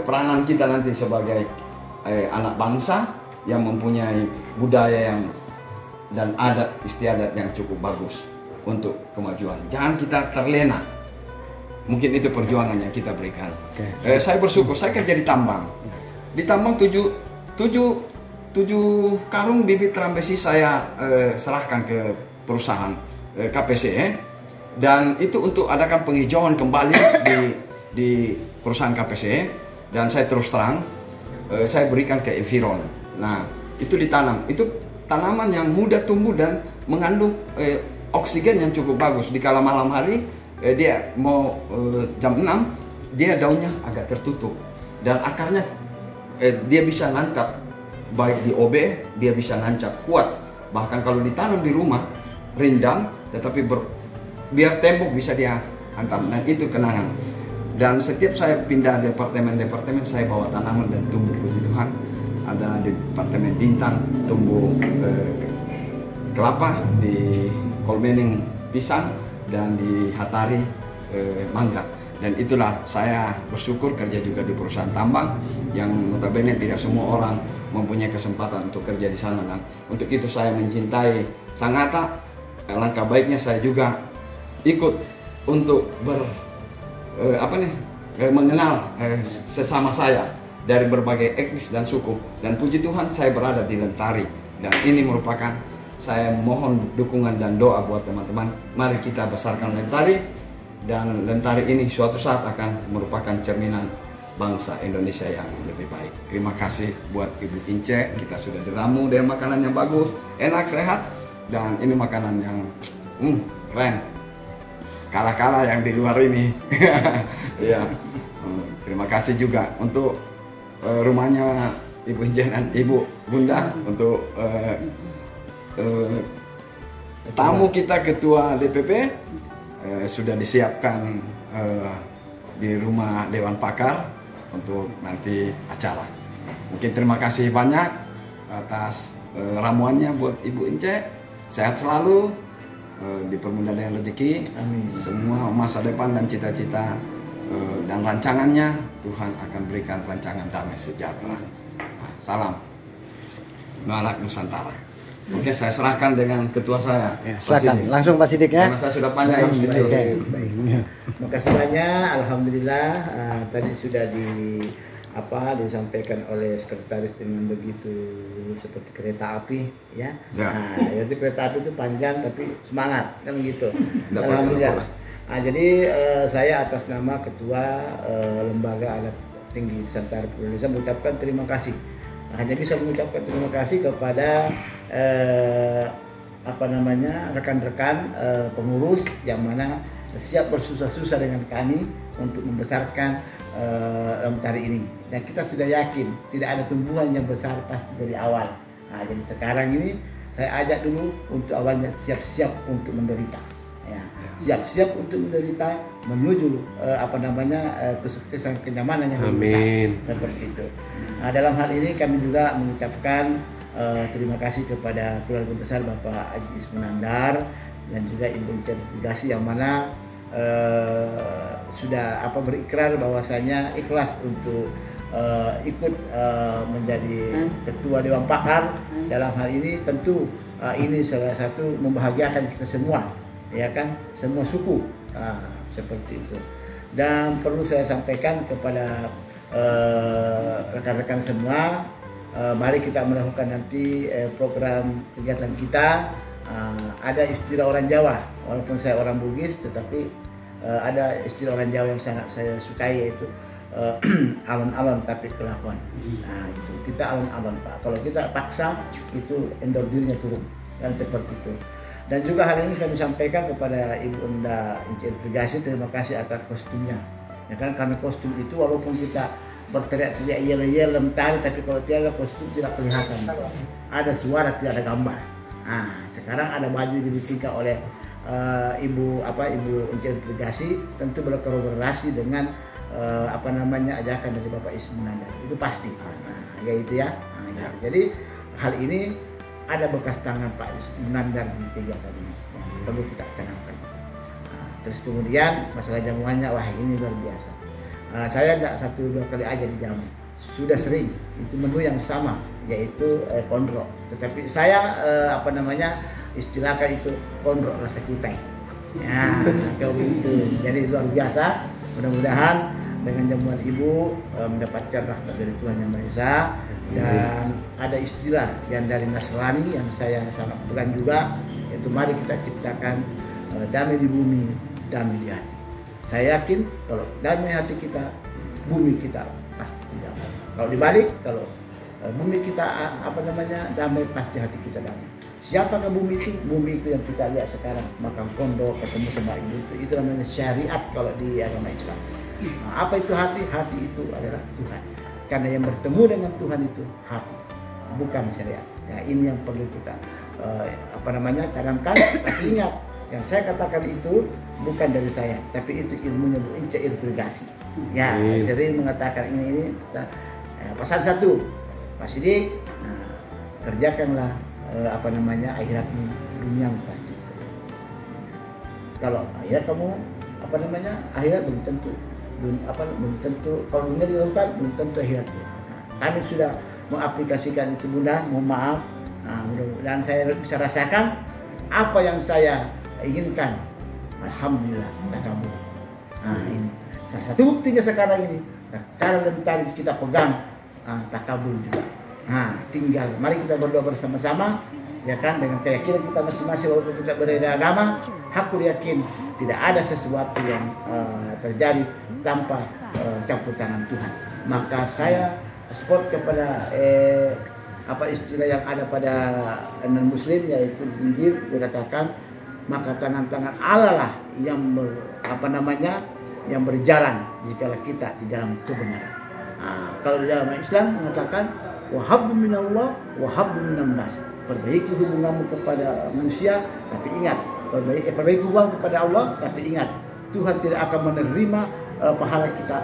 peranan kita nanti sebagai anak bangsa yang mempunyai budaya dan adat istiadat yang cukup bagus untuk kemajuan. Jangan kita terlena. Mungkin itu perjuangan yang kita berikan. Saya bersyukur, saya kerja di tambang. Di tambang 7 karung bibit trambesi saya serahkan ke perusahaan KPCE, dan itu untuk adakan penghijauan kembali di perusahaan KPCE, dan saya terus terang saya berikan ke Environ. Nah, itu ditanam. Itu tanaman yang mudah tumbuh dan mengandung oksigen yang cukup bagus. Di kala malam hari dia mau jam 6, dia daunnya agak tertutup dan akarnya dia bisa nancap, baik di OB dia bisa nancap kuat. Bahkan kalau ditanam di rumah rindang, tetapi biar tembok bisa dia hantam. Dan itu kenangan. Dan setiap saya pindah departemen-departemen, saya bawa tanaman dan tumbuh, puji Tuhan. Ada departemen bintang tumbuh kelapa, di Kolmening pisang, dan di Hatari mangga. Dan itulah saya bersyukur kerja juga di perusahaan tambang yang notabene tidak semua orang mempunyai kesempatan untuk kerja di sana. Dan untuk itu saya mencintai Sangatta. Langkah baiknya saya juga ikut untuk mengenal sesama saya dari berbagai etnis dan suku. Dan puji Tuhan saya berada di Lentari, dan ini merupakan, saya mohon dukungan dan doa buat teman-teman. Mari kita besarkan Lentari, dan Lentari ini suatu saat akan merupakan cerminan bangsa Indonesia yang lebih baik. Terima kasih buat Ibu Ince, kita sudah diramu dengan makanan yang bagus, enak, sehat, dan ini makanan yang keren. Kalah-kalah yang di luar ini. Ya. Terima kasih juga untuk rumahnya Ibu Ince dan Ibu Bunda, untuk tamu kita Ketua DPP sudah disiapkan di rumah Dewan Pakar untuk nanti acara. Mungkin terima kasih banyak atas ramuannya buat Ibu Ince. Sehat selalu, dipermudah dengan rezeki. Amin. Semua masa depan dan cita-cita dan rancangannya Tuhan akan berikan rancangan damai sejahtera. Salam anak Nusantara. Oke, saya serahkan dengan ketua saya. Ya, silakan langsung Pak Sidik ya. Karena saya sudah panjang. Baik. Terima kasih banyak. Alhamdulillah tadi sudah disampaikan oleh sekretaris dengan begitu seperti kereta api ya. Nah, itu kereta api itu panjang tapi semangat kan gitu. Alhamdulillah. Nah, jadi saya atas nama Ketua Lembaga Adat Tinggi Nusantara Indonesia mengucapkan terima kasih. Hanya bisa mengucapkan terima kasih kepada rekan-rekan pengurus yang mana siap bersusah-susah dengan kami untuk membesarkan Lentari ini, dan kita sudah yakin tidak ada tumbuhan yang besar pasti dari awal. Nah, jadi sekarang ini saya ajak dulu untuk awalnya siap-siap untuk menderita, ya. Siap-siap untuk menderita menuju kesuksesan, kenyamanan yang lebih besar, seperti itu. Nah, dalam hal ini kami juga mengucapkan terima kasih kepada keluarga besar Bapak Haji Ismunandar dan juga Ibu Incertigasi yang mana sudah berikrar bahwasanya ikhlas untuk ikut menjadi ketua Dewan Pakar. Dalam hal ini tentu ini salah satu membahagiakan kita semua, ya kan, semua suku, seperti itu. Dan perlu saya sampaikan kepada rekan-rekan semua, mari kita melakukan nanti program kegiatan kita. Ada istilah orang Jawa, walaupun saya orang Bugis, tetapi ada istilah orang Jawa yang sangat saya sukai, yaitu alon-alon tapi kelakuan. Nah, itu kita alon-alon, Pak. Kalau kita paksa itu endorfinnya turun, dan seperti itu. Dan juga hal ini kami sampaikan kepada Ibu Unda Incertigasi, terima kasih atas kostumnya, ya kan, karena kostum itu walaupun kita berteriak-teriak yel-yel Lentari, tapi kalau tidak ada kostum tidak kelihatan. Ada suara, tidak ada gambar. Nah, sekarang ada baju dibikinkan oleh Ibu Incertigasi, tentu berkorelasi dengan ajakan dari Bapak Ismunandar, itu pasti. Nah, ya itu ya. Nah, jadi hal ini ada bekas tangan Pak Ismunandar di kegiatan ini, perlu kita canangkan. Nah, terus kemudian masalah jamuannya, wah ini luar biasa. Saya tidak 1-2 kali aja dijamu, sudah sering, itu menu yang sama, yaitu kondro. Tetapi saya istilahkan itu kondro rasa kutai. Ya, kayak begitu. Jadi luar biasa. Mudah-mudahan dengan jamuan Ibu mendapatkan rahmat dari Tuhan Yang Maha Esa. Dan ada istilah yang dari Nasrani yang saya sangat pegang juga, yaitu mari kita ciptakan damai di bumi, damai di hati. Saya yakin kalau damai hati kita, bumi kita pasti damai. Kalau dibalik, kalau bumi kita damai, pasti hati kita damai. Siapakah bumi itu? Bumi itu yang kita lihat sekarang, makam pondok, ketemu sama ibu itu namanya syariat kalau di agama Islam. Nah, apa itu hati? Hati itu adalah Tuhan. Karena yang bertemu dengan Tuhan itu hati, bukan syariat. Ya, ini yang perlu kita tanamkan. Tapi ingat, yang saya katakan itu bukan dari saya, tapi itu ilmunya Bu Inca Irrigasi. Ya, sering mengatakan ini. Pasal 1, Pak Sidik, kerjakanlah akhiratmu, dunia pasti. Kalau akhirat kamu akhirat belum tentu. Belum tentu, kalau dunia dilakukan belum tentu akhirat. Kami sudah mengaplikasikan itu, Bunda, mohon maaf. Mudah-mudahan saya bisa rasakan apa yang saya inginkan. Alhamdulillah, kamu. Ini salah satu buktinya sekarang ini. Karena Lentari kita pegang, tak kabul juga. Tinggal mari kita berdoa bersama-sama, ya kan, dengan keyakinan kita masing-masing walaupun kita berbeda agama. Aku yakin tidak ada sesuatu yang terjadi tanpa campur tangan Tuhan. Maka saya support kepada istilah yang ada pada non-muslim, yaitu Injil dikatakan, maka tangan-tangan Allah lah yang yang berjalan jika kita di dalam kebenaran. Kalau di dalam Islam mengatakan wahabbu minallah wahabbu minan nas, perbaiki hubunganmu kepada manusia, tapi ingat, perbaiki hubungan kepada Allah, tapi ingat Tuhan tidak akan menerima pahala kita,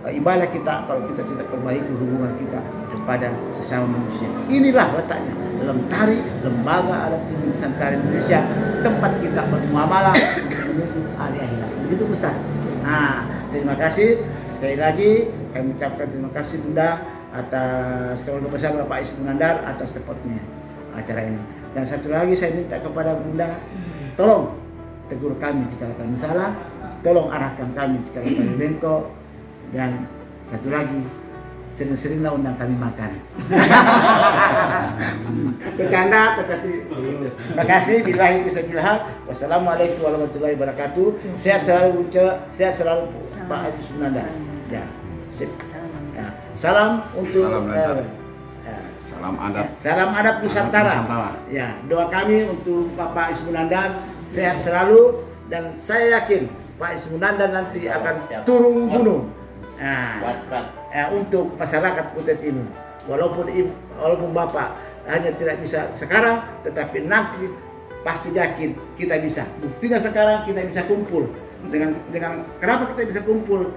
ibadah kita, kalau kita tidak perbaiki hubungan kita kepada sesama manusia. Inilah letaknya dalam Lentari, Lembaga Adat Tinggi Nusantara Indonesia, tempat kita bermuamalah menuju hari akhirat. Begitu Ustaz. Terima kasih sekali lagi, kami ucapkan terima kasih Bunda atas keluarga besar Bapak Ismunandar atas supportnya acara ini. Dan satu lagi saya minta kepada Bunda, tolong tegur kami jika kami salah, tolong arahkan kami jika kami bengkok, dan satu lagi, sering-seringlah undang kami makan. Bercanda tetapi terima kasih. Billahi taufiq. Wassalamualaikum warahmatullahi wabarakatuh. Sehat selalu sehat selalu Pak Haji Ismunandar. Ya. Sip. Salam untuk Salam adat. Salam adat Nusantara. Nusantara. Ya, doa kami untuk Bapak Ismunandan sehat selalu dan saya yakin Pak Ismunandan nanti akan turun gunung. Nah, untuk masyarakat Kutai Timur. Walaupun Bapak hanya tidak bisa sekarang, tetapi nanti pasti yakin kita bisa. Buktinya sekarang kita bisa kumpul dengan kenapa kita bisa kumpul?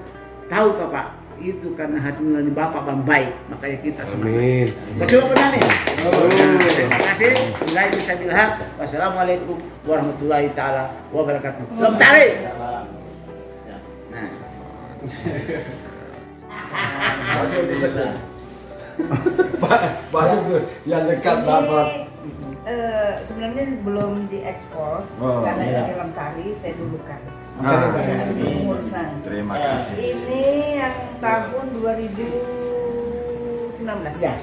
Tahu Pak? Itu karena hati nurani Bapak yang baik, makanya kita semangat. Amin. Betul benar nih. Terima kasih. Mulai bisa bilhaq. Wassalamualaikum warahmatullahi taala wabarakatuh. Selamat tarik. Nah. Baju disekat. Baju tuh yang dekat dapat. Sebenarnya belum diekspos karena ini lentari saya dulukan. Pengurusan. Terima kasih. Ini yang tahun 2019. Ya.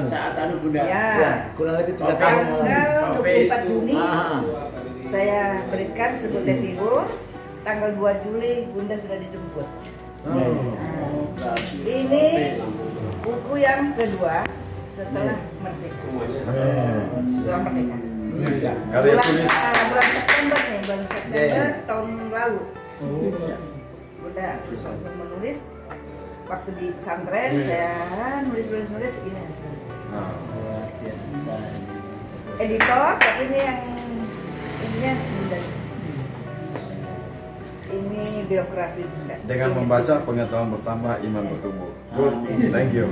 Saat anu Bunda. Ya. Kurang lebih 3 tahun. Tanggal 24 Juni saya berikan Kutai Timur. Tanggal 2 Juli Bunda sudah dijemput. Ini buku yang kedua setelah merdeka. Setelah merdeka. Karya tulis. Bulan September nih, bulan September tahun lalu. Bunda menulis waktu di pesantren saya nulis ini hasilnya. Editor, tapi ini yang ininya Bunda. Ini biografi Bunda. Dengan membaca pengetahuan bertambah, iman bertumbuh. Good, thank you.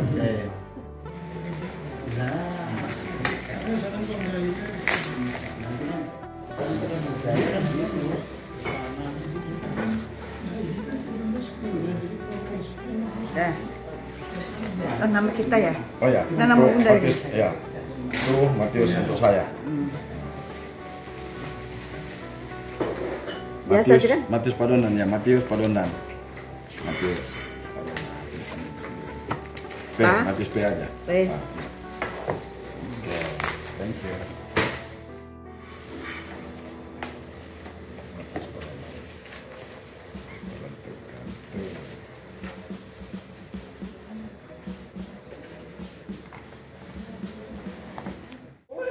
Nah, oh, nama kita ya? Oh ya. Nah, nama Bunda ini. Ya. Itu Matius untuk saya. Biasa aja kan? Matius Padonan ya, Matius Padonan. Matius. P, Matius P aja. P. Oke, thank you.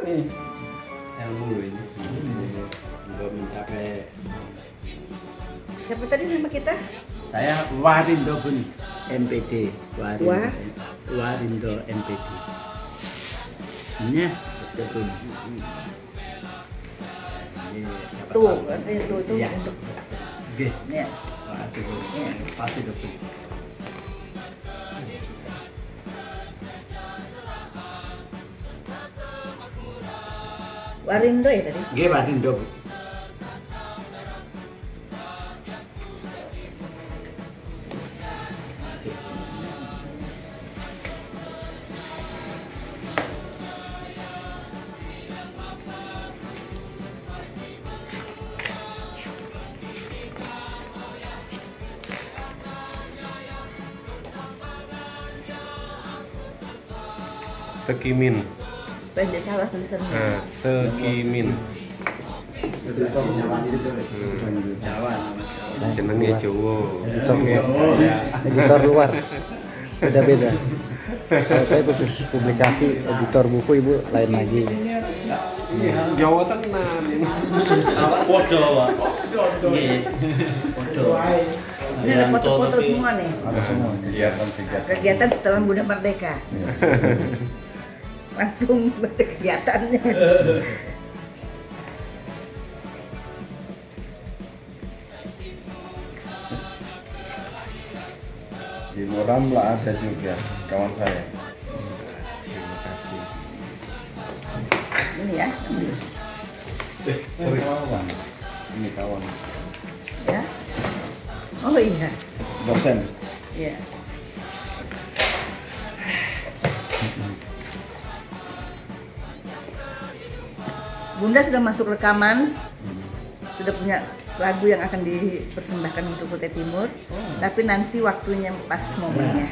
Ilmu ini untuk mencapai. Siapa tadi nama kita? Saya Warindo Bun MPD. Warindo MPD. Ini betul. Tuh, itu. Ya. Oke. Ya. Pasti betul. Warindo ya tadi? Oke, Warindo. Sekimin. Pendek salah tulisannya. Nah, Sekimin. Jawa. Jenenge Jawa. Editor luar beda-beda. Kalau saya khusus publikasi, editor buku ibu lain lagi. Jawa tenan. Podo. Ini ada foto-foto semua nih. Ada semua Kegiatan setelah Bunda Merdeka. Langsung kegiatannya. Ibu Ramla ada juga, kawan saya. Terima kasih. Ini ya. Kawan. Ini kawan. Ya. Oh iya. Dosen. Iya. Bunda sudah masuk rekaman, sudah punya lagu yang akan dipersembahkan untuk Kutai Timur, tapi nanti waktunya pas momennya.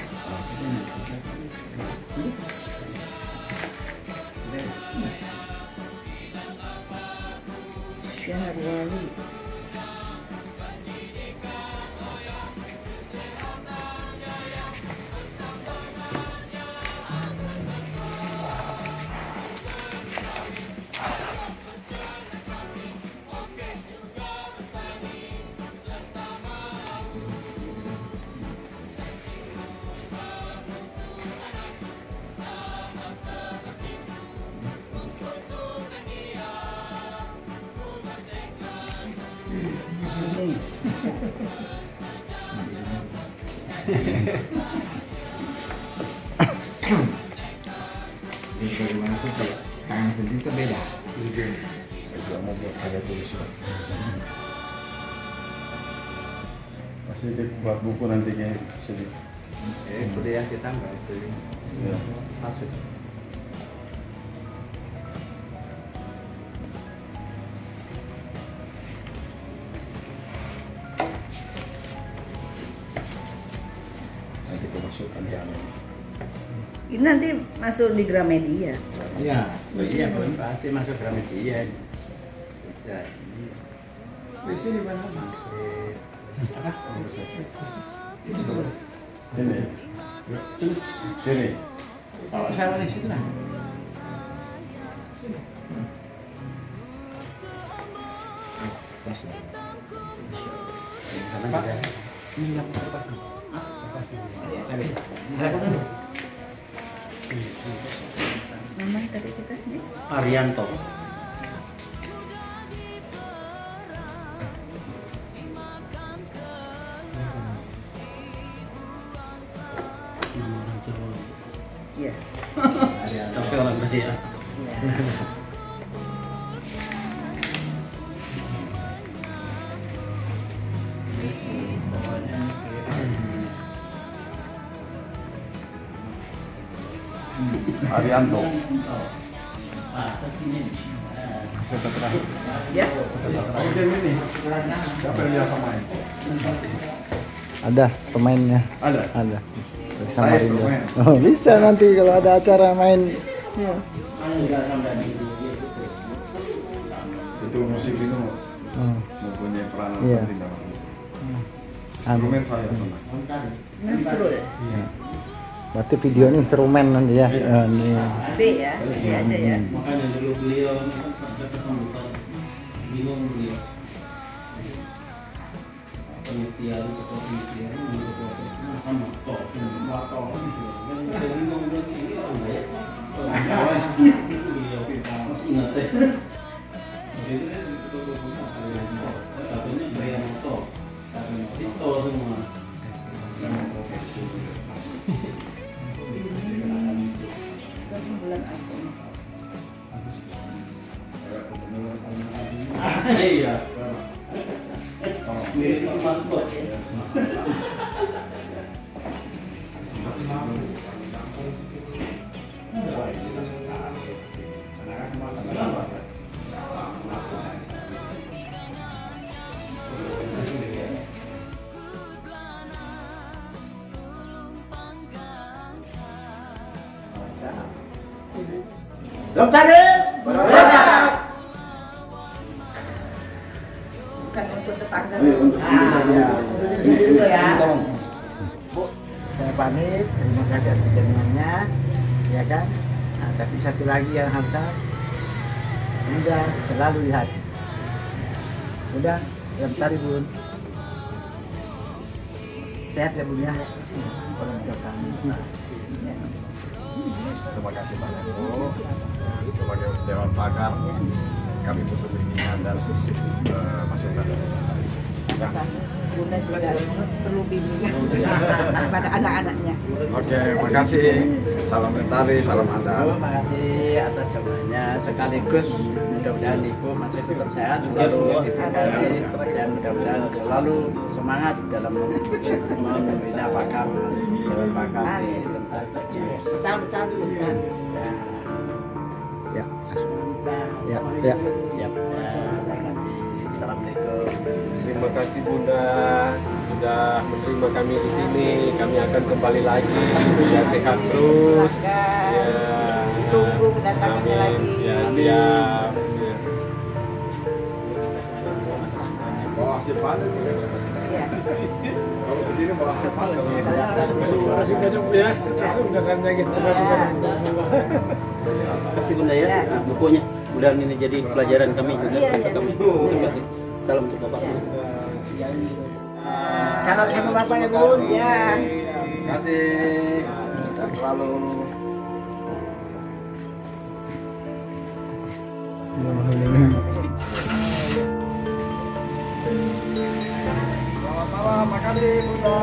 Syahrwali. Jadi bagaimanapun kalau tangan sendiri itu beda. Saya juga mau buat karya tulis juga. Masih buat buku nantinya sedikit. Kuliah kita nggak itu Ya. masuk. Nanti kita masukkan di anu. Ini nanti masuk di Gramedia. Iya, iya pasti masuk Gramedia. Ya, Di sini mana? Ini. Ini. kalau saya di situ nah. Nama tadi kita ini. Arianto. Nama orang Jawa. Iya. Tapi orang Dayak. Arianto. Ya. Siapa yang biasa main? Ada pemainnya. Ada. Ada. Saya instrumen. Oh, bisa nanti kalau ada acara main. Itu musik itu Hmm. mempunyai peranan Iya. penting dalam hidup. Anu. Instrumen saya senang. Instru ya. Berarti video ini instrumen nanti ya. Ini. B ya. B aja ya. Makanya dulu beliau dapat sambutan bingung beliau. Penelitian seperti itu ya, sama kok, motor, kan saya bingung berarti ini orang Dayak. Itu beliau masih ingat ya. Itu kan katanya gaya motor, itu semua. Bulan April. Iya. Mirip Mas Bot. Lentari. Bukan untuk tetangga. Untuk saya sendiri. Itu ya. Tolong. Bu, saya pamit. Terima kasih atas jaminannya, ya kan. Nah, tapi satu lagi yang harus Bunda selalu di hati. Udah, Lentari Bun. Sehat ya Bun ya. Orang tua kami. Terima kasih banyak Bu. Sebagai Dewan Pakar, kami butuh bimbingan dan masukan dari ya. Bunda juga perlu bimbingan pada anak-anaknya. Oke, makasih. Salam Lentari, salam Anda. Terima kasih atas jawabannya, sekaligus mudah-mudahan Ibu masih tetap sehat, selalu diberkati dan mudah-mudahan selalu semangat dalam membina pakar Dewan Pakar di Lentari. Betul-betul bukan. Ya. Ya, ya. Siap. Terima kasih. Assalamualaikum. Terima kasih Bunda sudah menerima kami di sini. Kami akan kembali lagi. Ya sehat terus. Silakan. Ya. Tunggu kedatangannya Amin. lagi. Ya siap. Ya. Bawa hasil panen. Iya. Kalau di sini bawa hasil panen. Terima kasih banyak Bu ya. Undangannya gitu. Terima kasih banyak. Terima kasih Bunda ya, bukunya. Mudah-mudahan ini jadi pelajaran kami juga. Iya, iya. Kami. Iya. Salam untuk Bapak. Salam sama Bapak ya Bu. Ya. Terima kasih. Dan selalu. Sama-sama, makasih Bunda.